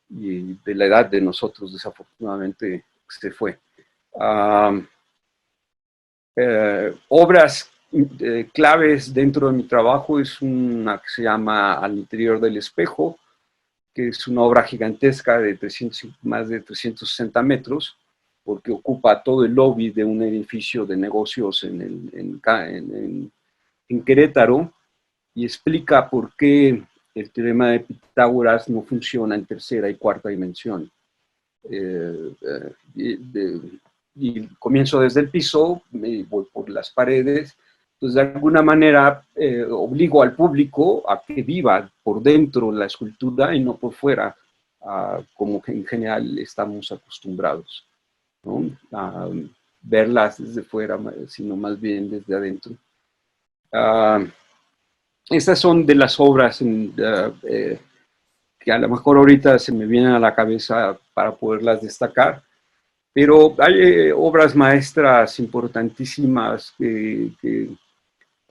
y de la edad de nosotros, desafortunadamente se fue. Obras claves dentro de mi trabajo es una que se llama Al interior del espejo, que es una obra gigantesca de más de 360 metros, porque ocupa todo el lobby de un edificio de negocios en Querétaro, y explica por qué el teorema de Pitágoras no funciona en tercera y cuarta dimensión. Y comienzo desde el piso, me voy por las paredes. Entonces, de alguna manera, obligo al público a que viva por dentro la escultura y no por fuera, como que en general estamos acostumbrados, ¿no? A verlas desde fuera, sino más bien desde adentro. Estas son de las obras que a lo mejor ahorita se me vienen a la cabeza para poderlas destacar, pero hay obras maestras importantísimas que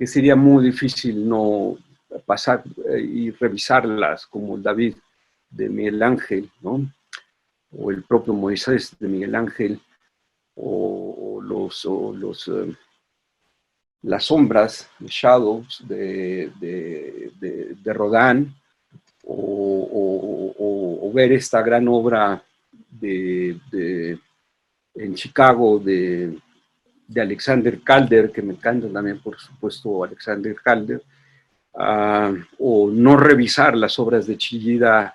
sería muy difícil no pasar y revisarlas, como el David de Miguel Ángel, ¿no? O el propio Moisés de Miguel Ángel, o las sombras, shadows de Rodin, o ver esta gran obra en Chicago de Alexander Calder, que me encanta también, por supuesto, Alexander Calder, o no revisar las obras de Chillida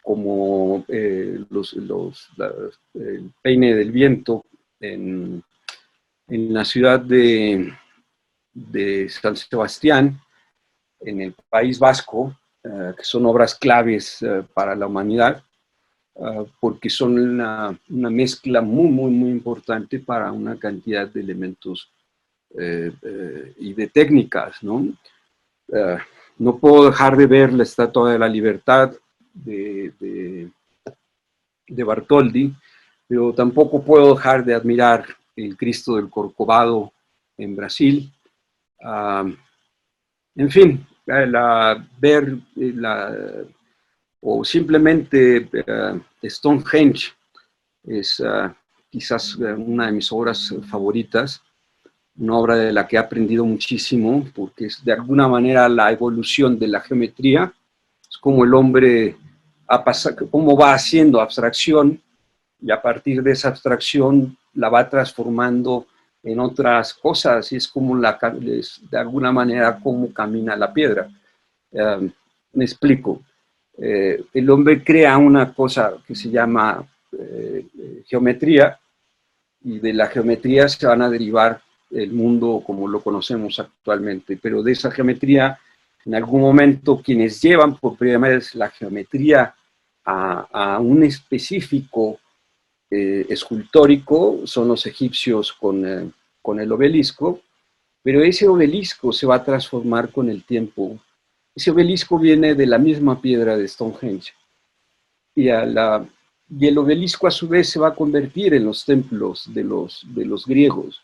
como el Peine del Viento en la ciudad de San Sebastián, en el País Vasco, que son obras claves para la humanidad, porque son una mezcla muy importante para una cantidad de elementos y de técnicas, ¿no? No puedo dejar de ver la Estatua de la Libertad de Bartoldi, pero tampoco puedo dejar de admirar el Cristo del Corcovado en Brasil. En fin, ver o simplemente Stonehenge Es quizás una de mis obras favoritas, una obra de la que he aprendido muchísimo, porque es de alguna manera la evolución de la geometría, es como el hombre cómo va haciendo abstracción y a partir de esa abstracción la va transformando en otras cosas y es como de alguna manera cómo camina la piedra. Me explico. El hombre crea una cosa que se llama geometría y de la geometría se van a derivar el mundo como lo conocemos actualmente, pero de esa geometría en algún momento quienes llevan por primera vez la geometría a un específico escultórico son los egipcios con el obelisco, pero ese obelisco se va a transformar con el tiempo. Ese obelisco viene de la misma piedra de Stonehenge y, y el obelisco a su vez se va a convertir en los templos de los griegos.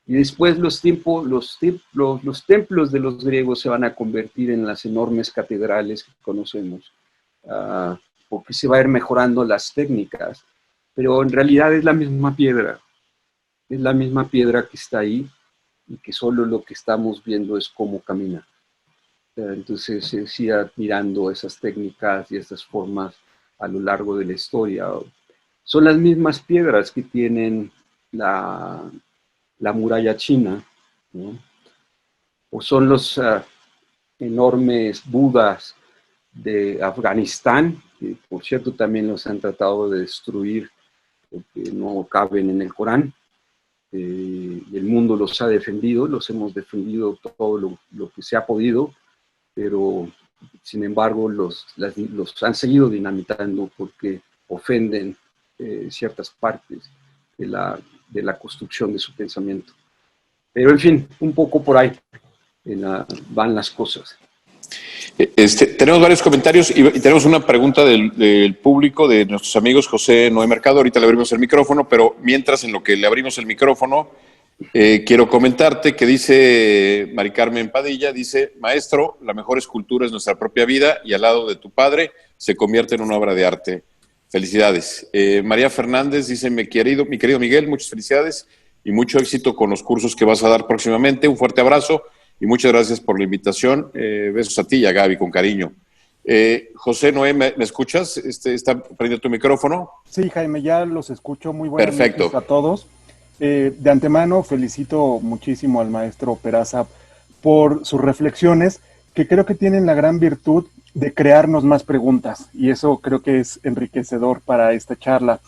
Y después los templos de los griegos se van a convertir en las enormes catedrales que conocemos, porque se va a ir mejorando las técnicas, pero en realidad es la misma piedra que está ahí y que solo lo que estamos viendo es cómo camina. Entonces sí, admirando esas técnicas y esas formas a lo largo de la historia. Son las mismas piedras que tienen la muralla china, ¿no? O son los enormes budas de Afganistán, que por cierto también los han tratado de destruir porque no caben en el Corán. El mundo los ha defendido, los hemos defendido todo lo que se ha podido, pero sin embargo los han seguido dinamitando porque ofenden ciertas partes de la construcción de su pensamiento. Pero en fin, un poco por ahí van las cosas. Tenemos varios comentarios y tenemos una pregunta del público, de nuestros amigos José Noé Mercado. Ahorita le abrimos el micrófono, pero mientras, en lo que le abrimos el micrófono, quiero comentarte que dice Mari Carmen Padilla, dice: maestro, la mejor escultura es nuestra propia vida y al lado de tu padre se convierte en una obra de arte. Felicidades. María Fernández dice: mi querido Miguel, muchas felicidades y mucho éxito con los cursos que vas a dar próximamente. Un fuerte abrazo y muchas gracias por la invitación. Besos a ti y a Gaby, con cariño. José Noé, ¿me escuchas? ¿Está prendiendo tu micrófono? Sí, Jaime, ya los escucho. Muy buenas Perfecto. noches a todos. De antemano felicito muchísimo al maestro Peraza por sus reflexiones, que creo que tienen la gran virtud de crearnos más preguntas, y eso creo que es enriquecedor para esta charla.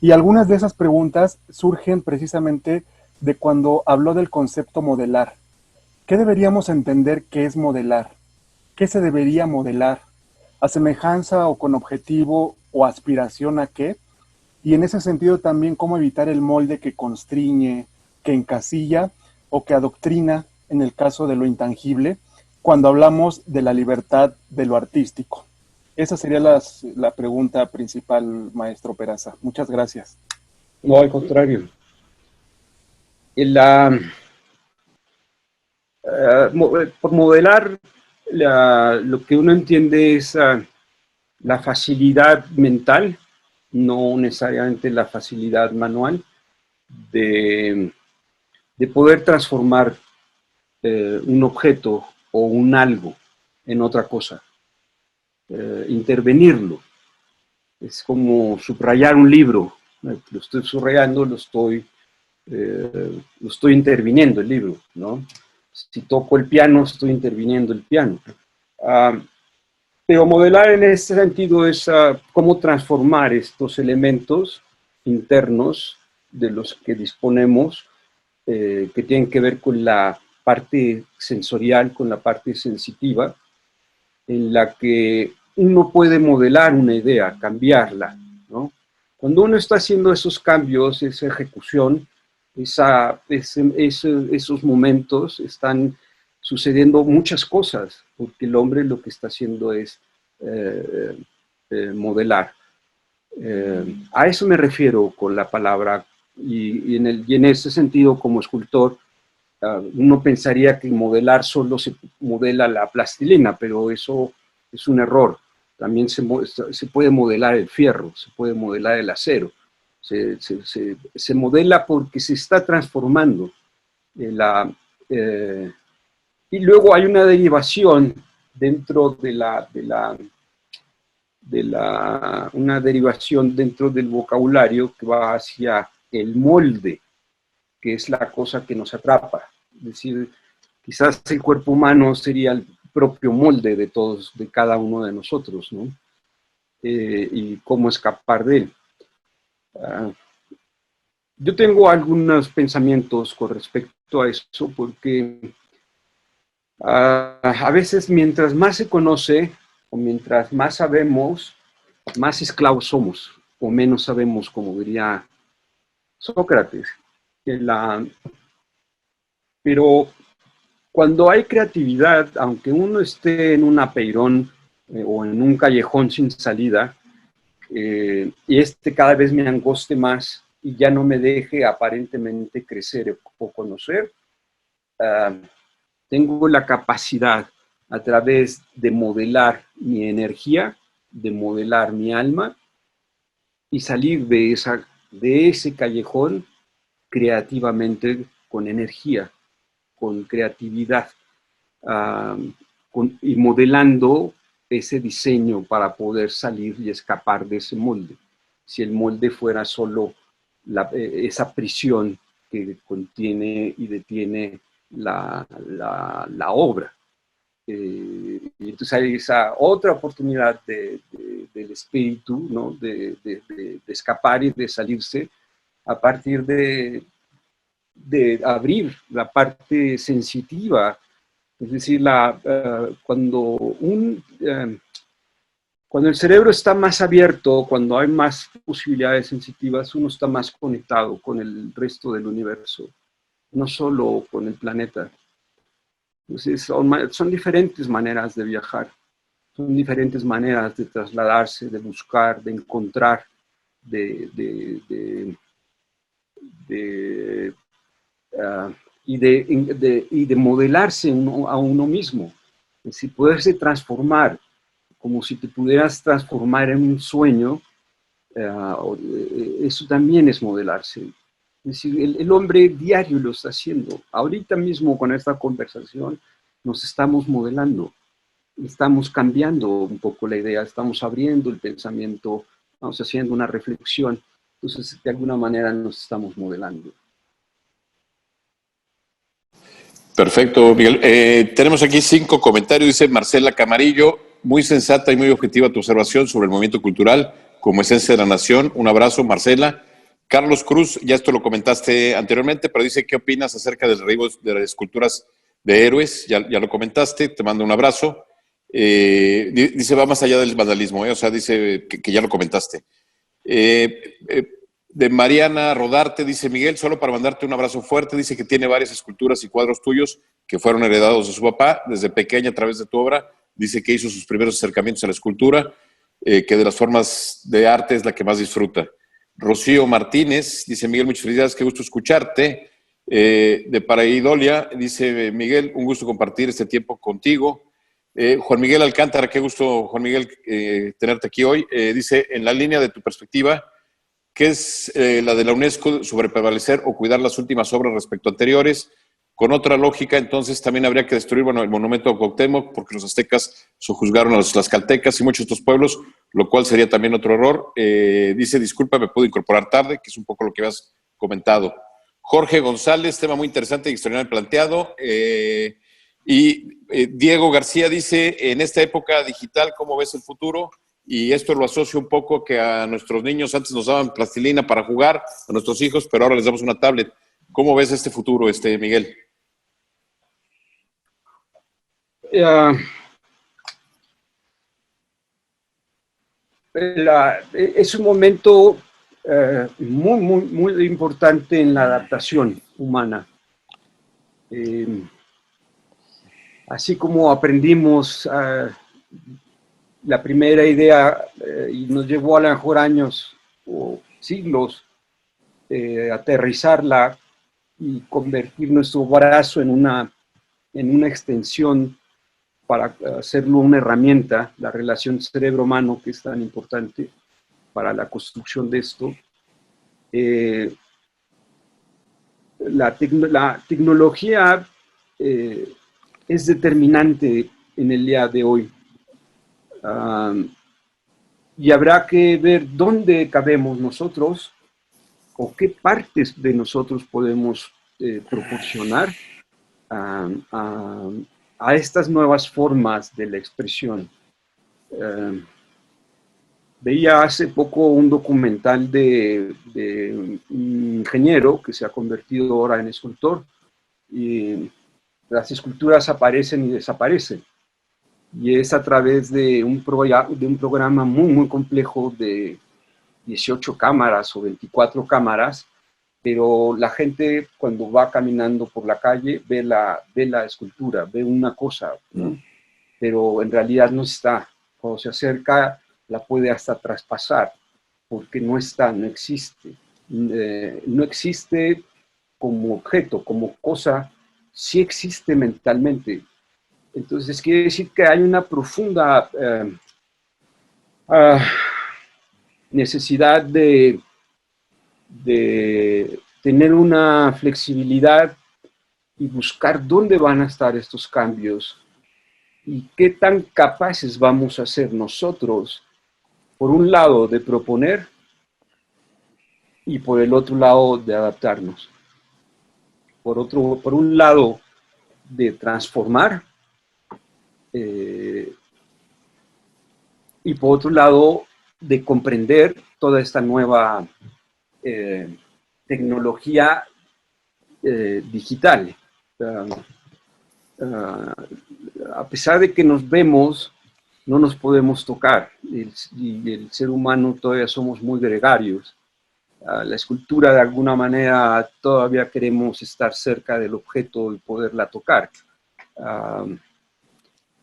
Y algunas de esas preguntas surgen precisamente de cuando habló del concepto modelar. ¿Qué deberíamos entender que es modelar? ¿Qué se debería modelar? ¿A semejanza o con objetivo o aspiración a qué? Y en ese sentido también cómo evitar el molde que constriñe, que encasilla o que adoctrina en el caso de lo intangible, cuando hablamos de la libertad de lo artístico. Esa sería la pregunta principal, maestro Peraza. Muchas gracias. No, al contrario. Por modelar, lo que uno entiende es la facilidad mental, no necesariamente la facilidad manual, de poder transformar un objeto o un algo en otra cosa, intervenirlo. Es como subrayar un libro. Lo estoy subrayando, lo estoy interviniendo el libro, ¿no? Si toco el piano, estoy interviniendo el piano. Pero modelar en ese sentido es cómo transformar estos elementos internos de los que disponemos, que tienen que ver con la parte sensorial, con la parte sensitiva, en la que uno puede modelar una idea, cambiarla, ¿no? Cuando uno está haciendo esos cambios, esa ejecución, esos momentos, están sucediendo muchas cosas, porque el hombre lo que está haciendo es modelar. A eso me refiero con la palabra, y en ese sentido, como escultor, uno pensaría que modelar solo se modela la plastilina, pero eso es un error. También se puede modelar el fierro, se puede modelar el acero, Se modela porque se está transformando. Y luego hay una derivación dentro una derivación dentro del vocabulario que va hacia el molde, que es la cosa que nos atrapa. Es decir, quizás el cuerpo humano sería el propio molde de todos, de cada uno de nosotros, ¿no? Y cómo escapar de él. Yo tengo algunos pensamientos con respecto a eso, porque a veces mientras más se conoce, o mientras más sabemos, más esclavos somos, o menos sabemos, como diría Sócrates. Pero cuando hay creatividad, aunque uno esté en un apeirón o en un callejón sin salida, y cada vez me angoste más y ya no me deje aparentemente crecer o conocer, tengo la capacidad a través de modelar mi energía, de modelar mi alma y salir de ese callejón creativamente, con energía, con creatividad, y modelando ese diseño para poder salir y escapar de ese molde. Si el molde fuera solo esa prisión que contiene y detiene la obra. Y entonces hay esa otra oportunidad del espíritu, ¿no? de escapar y de salirse a partir de abrir la parte sensitiva. Es decir, cuando el cerebro está más abierto, cuando hay más posibilidades sensitivas, uno está más conectado con el resto del universo, no solo con el planeta. Entonces, son diferentes maneras de viajar, son diferentes maneras de trasladarse, de buscar, de encontrar, y de modelarse a uno mismo. Es decir, poderse transformar, como si te pudieras transformar en un sueño, eso también es modelarse. Es decir, el hombre diario lo está haciendo. Ahorita mismo con esta conversación nos estamos modelando, estamos cambiando un poco la idea, estamos abriendo el pensamiento, estamos haciendo una reflexión. Entonces, de alguna manera nos estamos modelando. Perfecto, Miguel. Tenemos aquí 5 comentarios. Dice Marcela Camarillo, muy sensata y muy objetiva tu observación sobre el movimiento cultural como esencia de la nación. Un abrazo, Marcela. Carlos Cruz, ya esto lo comentaste anteriormente, pero dice, ¿qué opinas acerca del derribo de las esculturas de héroes? Ya lo comentaste, te mando un abrazo. Dice, va más allá del vandalismo, o sea, dice que ya lo comentaste. De Mariana Rodarte, dice Miguel, solo para mandarte un abrazo fuerte, dice que tiene varias esculturas y cuadros tuyos que fueron heredados de su papá desde pequeña a través de tu obra. Dice que hizo sus primeros acercamientos a la escultura, que de las formas de arte es la que más disfruta. Rocío Martínez, dice Miguel, muchas felicidades, qué gusto escucharte. De Paraidolia, dice Miguel, un gusto compartir este tiempo contigo. Juan Miguel Alcántara, qué gusto, Juan Miguel, tenerte aquí hoy. Dice, en la línea de tu perspectiva, ¿qué es la de la UNESCO sobre prevalecer o cuidar las últimas obras respecto a anteriores? Con otra lógica, entonces también habría que destruir, el monumento a Cuauhtémoc, porque los aztecas sojuzgaron a los tlaxcaltecas y muchos de estos pueblos, lo cual sería también otro error. Dice, disculpa, me puedo incorporar tarde, que es un poco lo que habías comentado. Jorge González, tema muy interesante y extraordinario planteado. Diego García dice, en esta época digital, ¿cómo ves el futuro? Y esto lo asocio un poco que a nuestros niños antes nos daban plastilina para jugar, a nuestros hijos, pero ahora les damos una tablet. ¿Cómo ves este futuro, Miguel? Es un momento muy importante en la adaptación humana. Así como aprendimos la primera idea y nos llevó a lo mejor años o siglos aterrizarla y convertir nuestro brazo en una extensión para hacerlo una herramienta, la relación cerebro-humano que es tan importante para la construcción de esto. La tecnología es determinante en el día de hoy. Y habrá que ver dónde cabemos nosotros o qué partes de nosotros podemos proporcionar a estas nuevas formas de la expresión. Veía hace poco un documental de un ingeniero que se ha convertido ahora en escultor, y las esculturas aparecen y desaparecen. Y es a través de un programa muy, muy complejo de 18 cámaras o 24 cámaras, pero la gente cuando va caminando por la calle ve la escultura, ve una cosa, ¿no? Pero en realidad no está. Cuando se acerca la puede hasta traspasar, porque no está, no existe. No existe como objeto, como cosa, sí existe mentalmente. Entonces quiere decir que hay una profunda necesidad de tener una flexibilidad y buscar dónde van a estar estos cambios y qué tan capaces vamos a ser nosotros, por un lado, de proponer y por el otro lado, de adaptarnos. Por un lado, de transformar y por otro lado, de comprender toda esta nueva tecnología digital. A pesar de que nos vemos, no nos podemos tocar. Y el ser humano todavía somos muy gregarios. La escultura, de alguna manera, todavía queremos estar cerca del objeto y poderla tocar.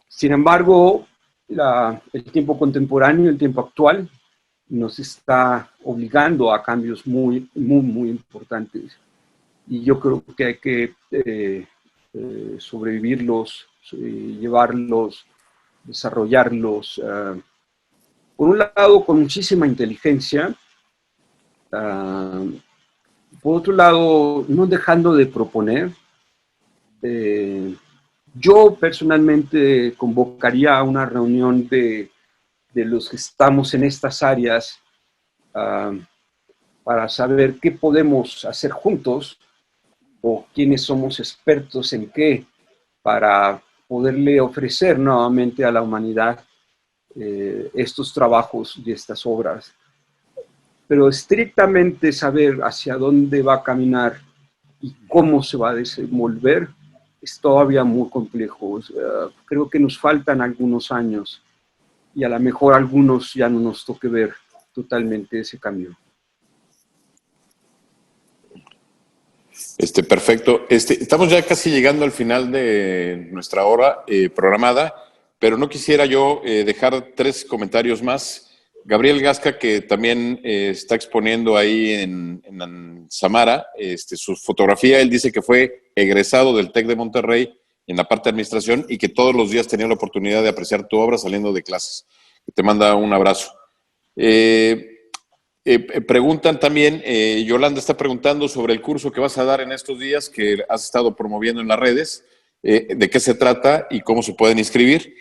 Sin embargo, el tiempo contemporáneo, el tiempo actual, nos está obligando a cambios muy, muy, muy importantes. Y yo creo que hay que sobrevivirlos, llevarlos, desarrollarlos. Por un lado, con muchísima inteligencia. Por otro lado, no dejando de proponer. Yo personalmente convocaría a una reunión de los que estamos en estas áreas para saber qué podemos hacer juntos o quiénes somos expertos en qué, para poderle ofrecer nuevamente a la humanidad estos trabajos y estas obras. Pero estrictamente saber hacia dónde va a caminar y cómo se va a desenvolver es todavía muy complejo. Creo que nos faltan algunos años y a lo mejor a algunos ya no nos toque ver totalmente ese cambio. Perfecto. Estamos ya casi llegando al final de nuestra hora programada, pero no quisiera yo dejar 3 comentarios más. Gabriel Gasca, que también está exponiendo ahí en Samara, su fotografía, él dice que fue egresado del TEC de Monterrey en la parte de administración y que todos los días tenía la oportunidad de apreciar tu obra saliendo de clases. Te manda un abrazo. Preguntan también, Yolanda está preguntando sobre el curso que vas a dar en estos días, que has estado promoviendo en las redes, de qué se trata y cómo se pueden inscribir.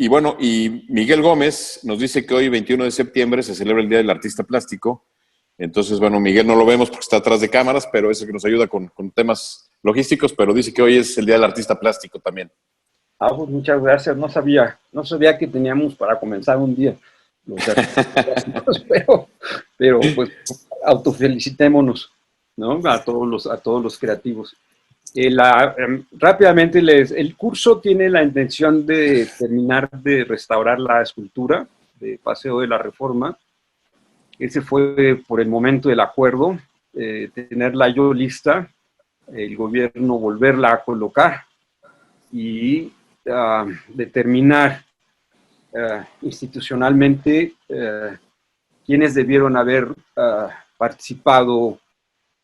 Y bueno, y Miguel Gómez nos dice que hoy, 21 de septiembre, se celebra el Día del Artista Plástico. Entonces, bueno, Miguel no lo vemos porque está atrás de cámaras, pero es el que nos ayuda con temas logísticos, pero dice que hoy es el Día del Artista Plástico también. Pues muchas gracias. No sabía que teníamos para comenzar un día. pero pues autofelicitémonos, ¿no? A todos los creativos. Rápidamente, el curso tiene la intención de terminar de restaurar la escultura de Paseo de la Reforma. Ese fue por el momento el acuerdo, tenerla yo lista, el gobierno volverla a colocar y determinar institucionalmente quienes debieron haber participado,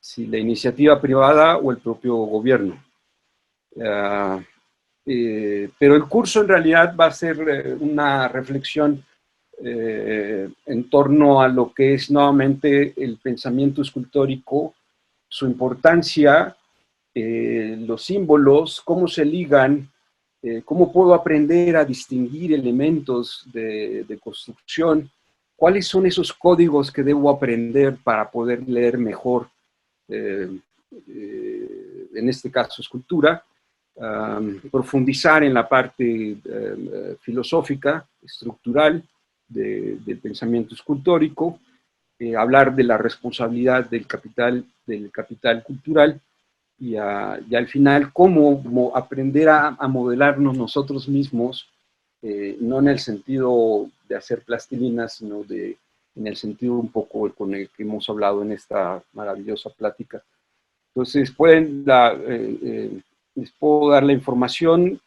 si la iniciativa privada o el propio gobierno. Pero el curso en realidad va a ser una reflexión en torno a lo que es nuevamente el pensamiento escultórico, su importancia, los símbolos, cómo se ligan, cómo puedo aprender a distinguir elementos de construcción, cuáles son esos códigos que debo aprender para poder leer mejor, en este caso escultura, profundizar en la parte filosófica, estructural del pensamiento escultórico, hablar de la responsabilidad del capital cultural y al final cómo aprender a modelarnos nosotros mismos, no en el sentido de hacer plastilina, sino en el sentido un poco con el que hemos hablado en esta maravillosa plática. Entonces, les puedo dar la información,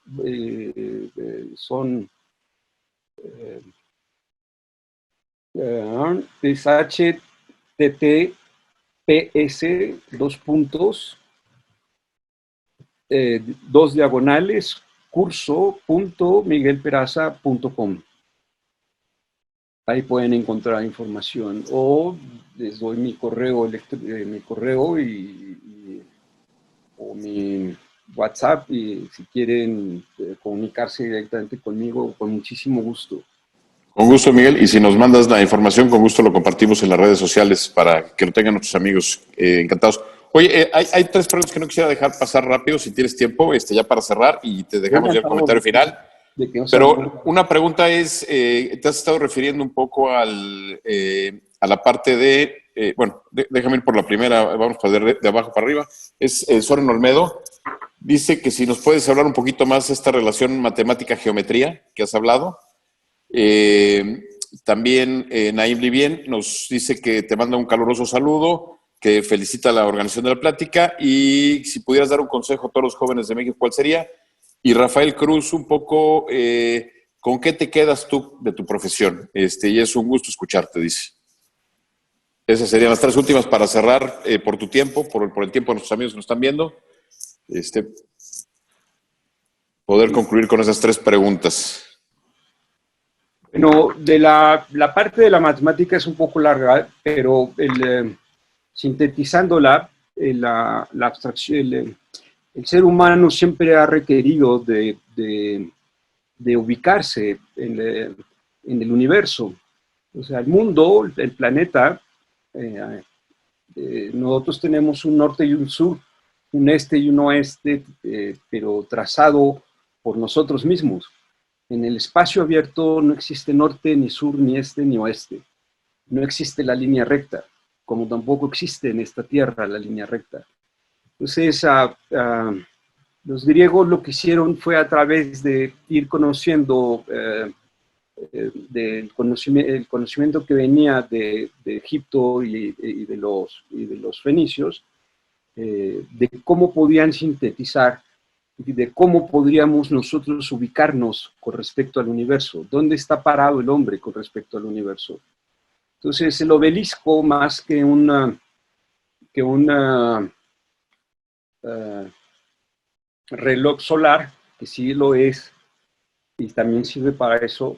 es https, dos diagonales, curso.miguelperaza.com. Ahí pueden encontrar información, o les doy mi correo, o mi WhatsApp, y si quieren comunicarse directamente conmigo, con muchísimo gusto. Con gusto, Miguel, y si nos mandas la información, con gusto lo compartimos en las redes sociales para que lo tengan nuestros amigos encantados. Oye, hay tres preguntas que no quisiera dejar pasar rápido, si tienes tiempo, ya para cerrar, y te dejamos ya el comentario final. Pero una pregunta es, te has estado refiriendo un poco a la parte de, bueno, déjame ir por la primera, vamos de abajo para arriba, es Soren Olmedo. Dice que si nos puedes hablar un poquito más de esta relación matemática-geometría que has hablado. También Naim Livien nos dice que te manda un caluroso saludo, que felicita la organización de la plática, y si pudieras dar un consejo a todos los jóvenes de México, ¿cuál sería? Y Rafael Cruz, un poco, ¿con qué te quedas tú de tu profesión? Y es un gusto escucharte, dice. Esas serían las tres últimas para cerrar, por tu tiempo, por el tiempo de nuestros amigos que nos están viendo. Poder concluir con esas tres preguntas. Bueno, de la parte de la matemática es un poco larga, pero sintetizándola, la abstracción, el ser humano siempre ha requerido de ubicarse en el universo. O sea, el mundo, el planeta, nosotros tenemos un norte y un sur, un este y un oeste, pero trazado por nosotros mismos. En el espacio abierto no existe norte, ni sur, ni este, ni oeste. No existe la línea recta, como tampoco existe en esta tierra la línea recta. Entonces, los griegos lo que hicieron fue a través de ir conociendo el conocimiento que venía de Egipto y de los fenicios, de cómo podían sintetizar y de cómo podríamos nosotros ubicarnos con respecto al universo, dónde está parado el hombre con respecto al universo. Entonces, el obelisco, más que un reloj solar, que sí lo es, y también sirve para eso,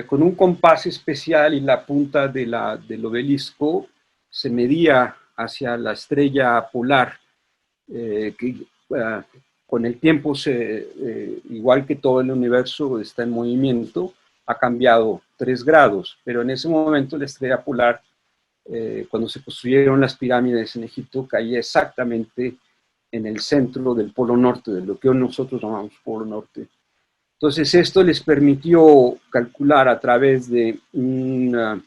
con un compás especial y la punta del obelisco se medía hacia la estrella polar, que con el tiempo, igual que todo el universo está en movimiento, ha cambiado 3 grados, pero en ese momento la estrella polar, cuando se construyeron las pirámides en Egipto, caía exactamente en el centro del polo norte, de lo que nosotros llamamos polo norte. Entonces, esto les permitió calcular a través de un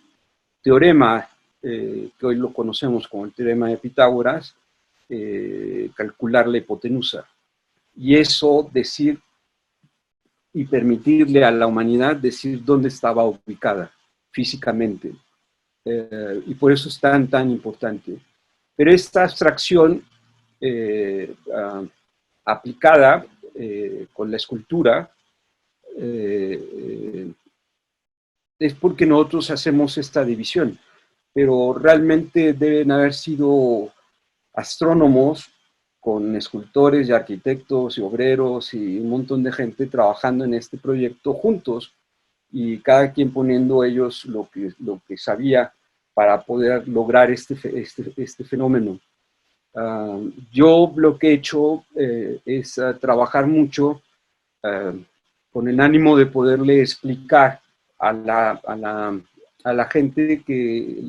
teorema, que hoy lo conocemos como el teorema de Pitágoras, calcular la hipotenusa. Y eso decir y permitirle a la humanidad decir dónde estaba ubicada físicamente. Y por eso es tan importante. Pero esta abstracción aplicada con la escultura es porque nosotros hacemos esta división, pero realmente deben haber sido astrónomos con escultores y arquitectos y obreros y un montón de gente trabajando en este proyecto juntos, y cada quien poniendo ellos lo que sabía para poder lograr este fenómeno. Yo lo que he hecho es trabajar mucho con el ánimo de poderle explicar a la gente que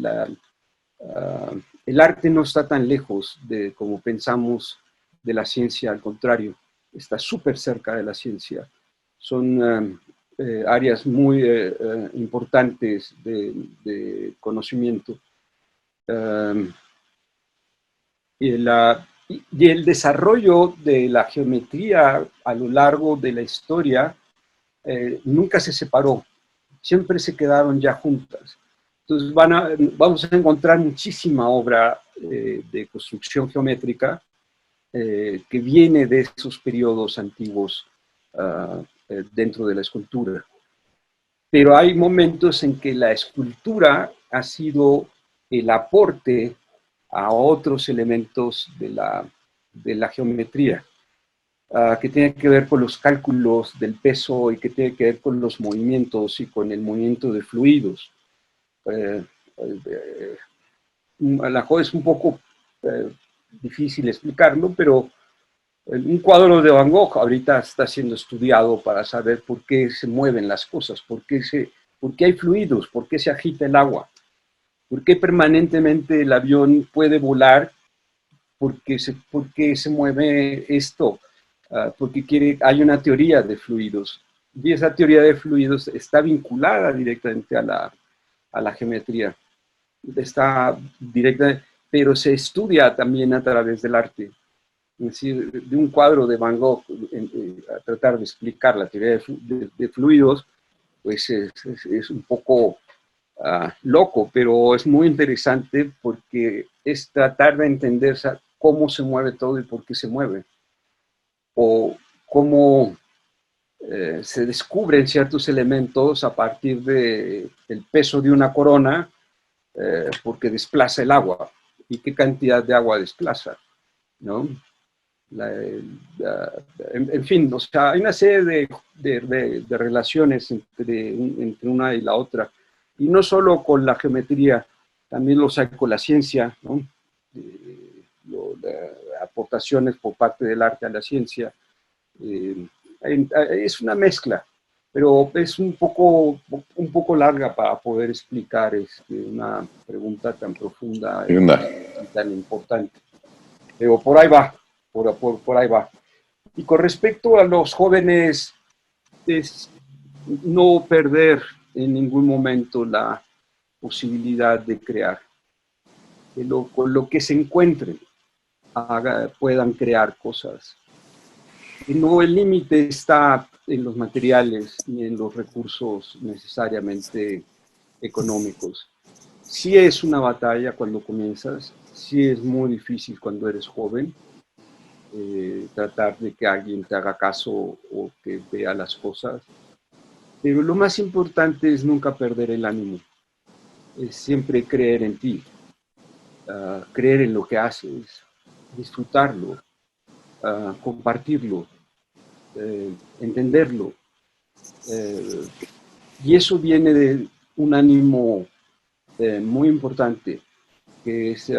el arte no está tan lejos de como pensamos de la ciencia, al contrario, está súper cerca de la ciencia. Son áreas muy importantes de conocimiento. Y el desarrollo de la geometría a lo largo de la historia nunca se separó, siempre se quedaron ya juntas. Entonces vamos a encontrar muchísima obra de construcción geométrica que viene de esos periodos antiguos dentro de la escultura. Pero hay momentos en que la escultura ha sido el aporte a otros elementos de la geometría, que tiene que ver con los cálculos del peso y que tiene que ver con los movimientos y con el movimiento de fluidos. A la mejor es un poco difícil explicarlo, pero un cuadro de Van Gogh ahorita está siendo estudiado para saber por qué se mueven las cosas, por qué hay fluidos, por qué se agita el agua, por qué permanentemente el avión puede volar, por qué se mueve esto, porque hay una teoría de fluidos, y esa teoría de fluidos está vinculada directamente a la geometría, está directamente, pero se estudia también a través del arte. Es decir, de un cuadro de Van Gogh, a tratar de explicar la teoría de fluidos, pues es un poco loco, pero es muy interesante porque es tratar de entender cómo se mueve todo y por qué se mueve, o cómo se descubren ciertos elementos a partir del peso de una corona, porque desplaza el agua, y qué cantidad de agua desplaza, ¿no? En fin, o sea, hay una serie de relaciones entre una y la otra, y no solo con la geometría, también los hay con la ciencia, ¿no? Aportaciones por parte del arte a la ciencia. Es una mezcla, pero es un poco larga para poder explicar una pregunta tan profunda y tan importante. Pero por ahí va. Por ahí va. Y con respecto a los jóvenes, es no perder en ningún momento la posibilidad de crear. Que con lo que se encuentren puedan crear cosas. Y no el límite está en los materiales ni en los recursos necesariamente económicos. Sí es una batalla cuando comienzas, sí es muy difícil cuando eres joven, tratar de que alguien te haga caso o que vea las cosas. Pero lo más importante es nunca perder el ánimo. Es siempre creer en ti, creer en lo que haces, disfrutarlo, compartirlo, entenderlo. Y eso viene de un ánimo muy importante, que es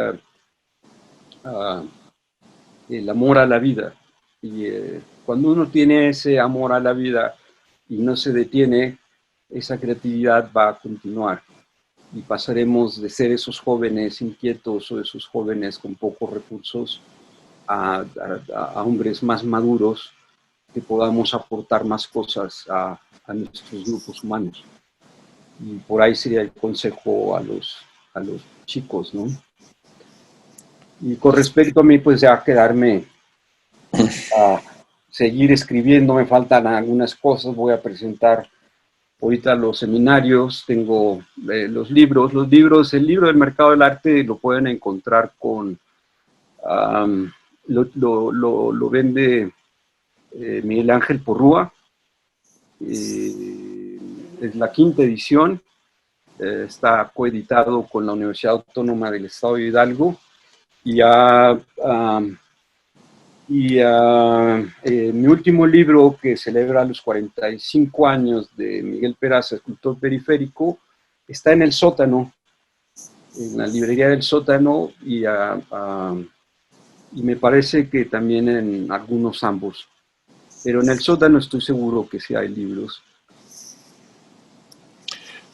el amor a la vida. Y cuando uno tiene ese amor a la vida y no se detiene, esa creatividad va a continuar. Y pasaremos de ser esos jóvenes inquietos o esos jóvenes con pocos recursos a hombres más maduros que podamos aportar más cosas a nuestros grupos humanos. Y por ahí sería el consejo a los chicos, ¿no? Y con respecto a mí, pues ya quedarme a seguir escribiendo, me faltan algunas cosas, voy a presentar ahorita los seminarios, tengo los libros, el libro del mercado del arte lo pueden encontrar con, lo vende Miguel Ángel Porrúa, es la 5ª edición, está coeditado con la Universidad Autónoma del Estado de Hidalgo y Y mi último libro, que celebra los 45 años de Miguel Peraza, escultor periférico, está en el sótano, en la librería del sótano, y me parece que también en algunos ambos. Pero en el sótano estoy seguro que sí hay libros.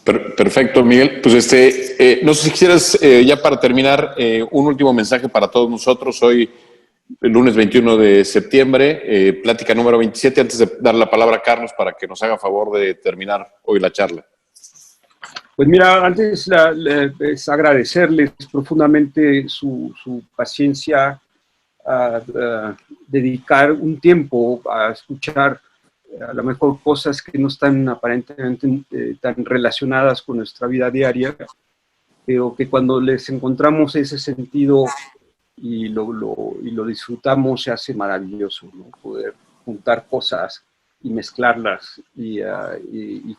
Perfecto, Miguel. Pues no sé si quisieras, ya para terminar, un último mensaje para todos nosotros. Hoy, el lunes 21 de septiembre, plática número 27, antes de dar la palabra a Carlos para que nos haga favor de terminar hoy la charla. Pues mira, antes es agradecerles profundamente su paciencia, a dedicar un tiempo a escuchar a lo mejor cosas que no están aparentemente tan relacionadas con nuestra vida diaria, pero que cuando les encontramos ese sentido y lo disfrutamos se hace maravilloso, ¿no? Poder juntar cosas y mezclarlas y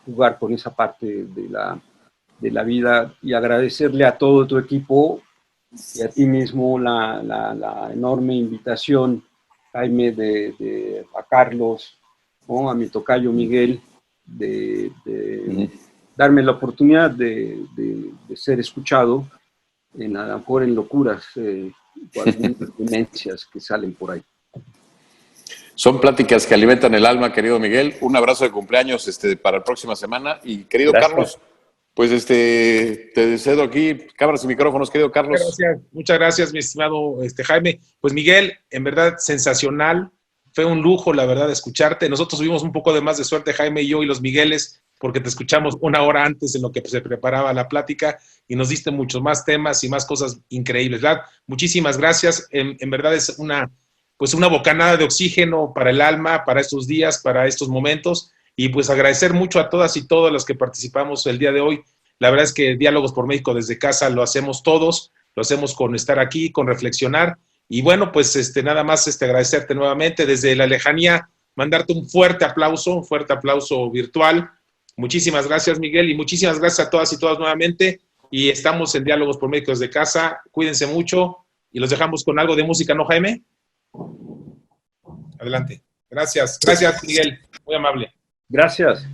jugar con esa parte de la vida, y agradecerle a todo tu equipo y a ti mismo la enorme invitación, Jaime, a Carlos, ¿no? A mi tocayo Miguel, de darme la oportunidad de ser escuchado, a lo mejor en locuras o algunas demencias que salen por ahí. Son pláticas que alimentan el alma, querido Miguel. Un abrazo de cumpleaños para la próxima semana. Y querido Gracias. Carlos, pues te cedo aquí cámaras y micrófonos, querido Carlos. Muchas gracias, mi estimado Jaime. Pues Miguel, en verdad, sensacional. Fue un lujo, la verdad, escucharte. Nosotros tuvimos un poco de más de suerte, Jaime y yo y los Migueles, porque te escuchamos una hora antes en lo que se preparaba la plática y nos diste muchos más temas y más cosas increíbles, ¿verdad? Muchísimas gracias. En verdad es una bocanada de oxígeno para el alma, para estos días, para estos momentos. Y pues agradecer mucho a todas y todos los que participamos el día de hoy. La verdad es que Diálogos por México desde casa lo hacemos todos, lo hacemos con estar aquí, con reflexionar. Y bueno, pues nada más agradecerte nuevamente desde la lejanía, mandarte un fuerte aplauso virtual. Muchísimas gracias, Miguel, y muchísimas gracias a todas y todas nuevamente. Y estamos en Diálogos por México desde casa. Cuídense mucho y los dejamos con algo de música, ¿no, Jaime? Adelante. Gracias, Miguel. Muy amable. Gracias.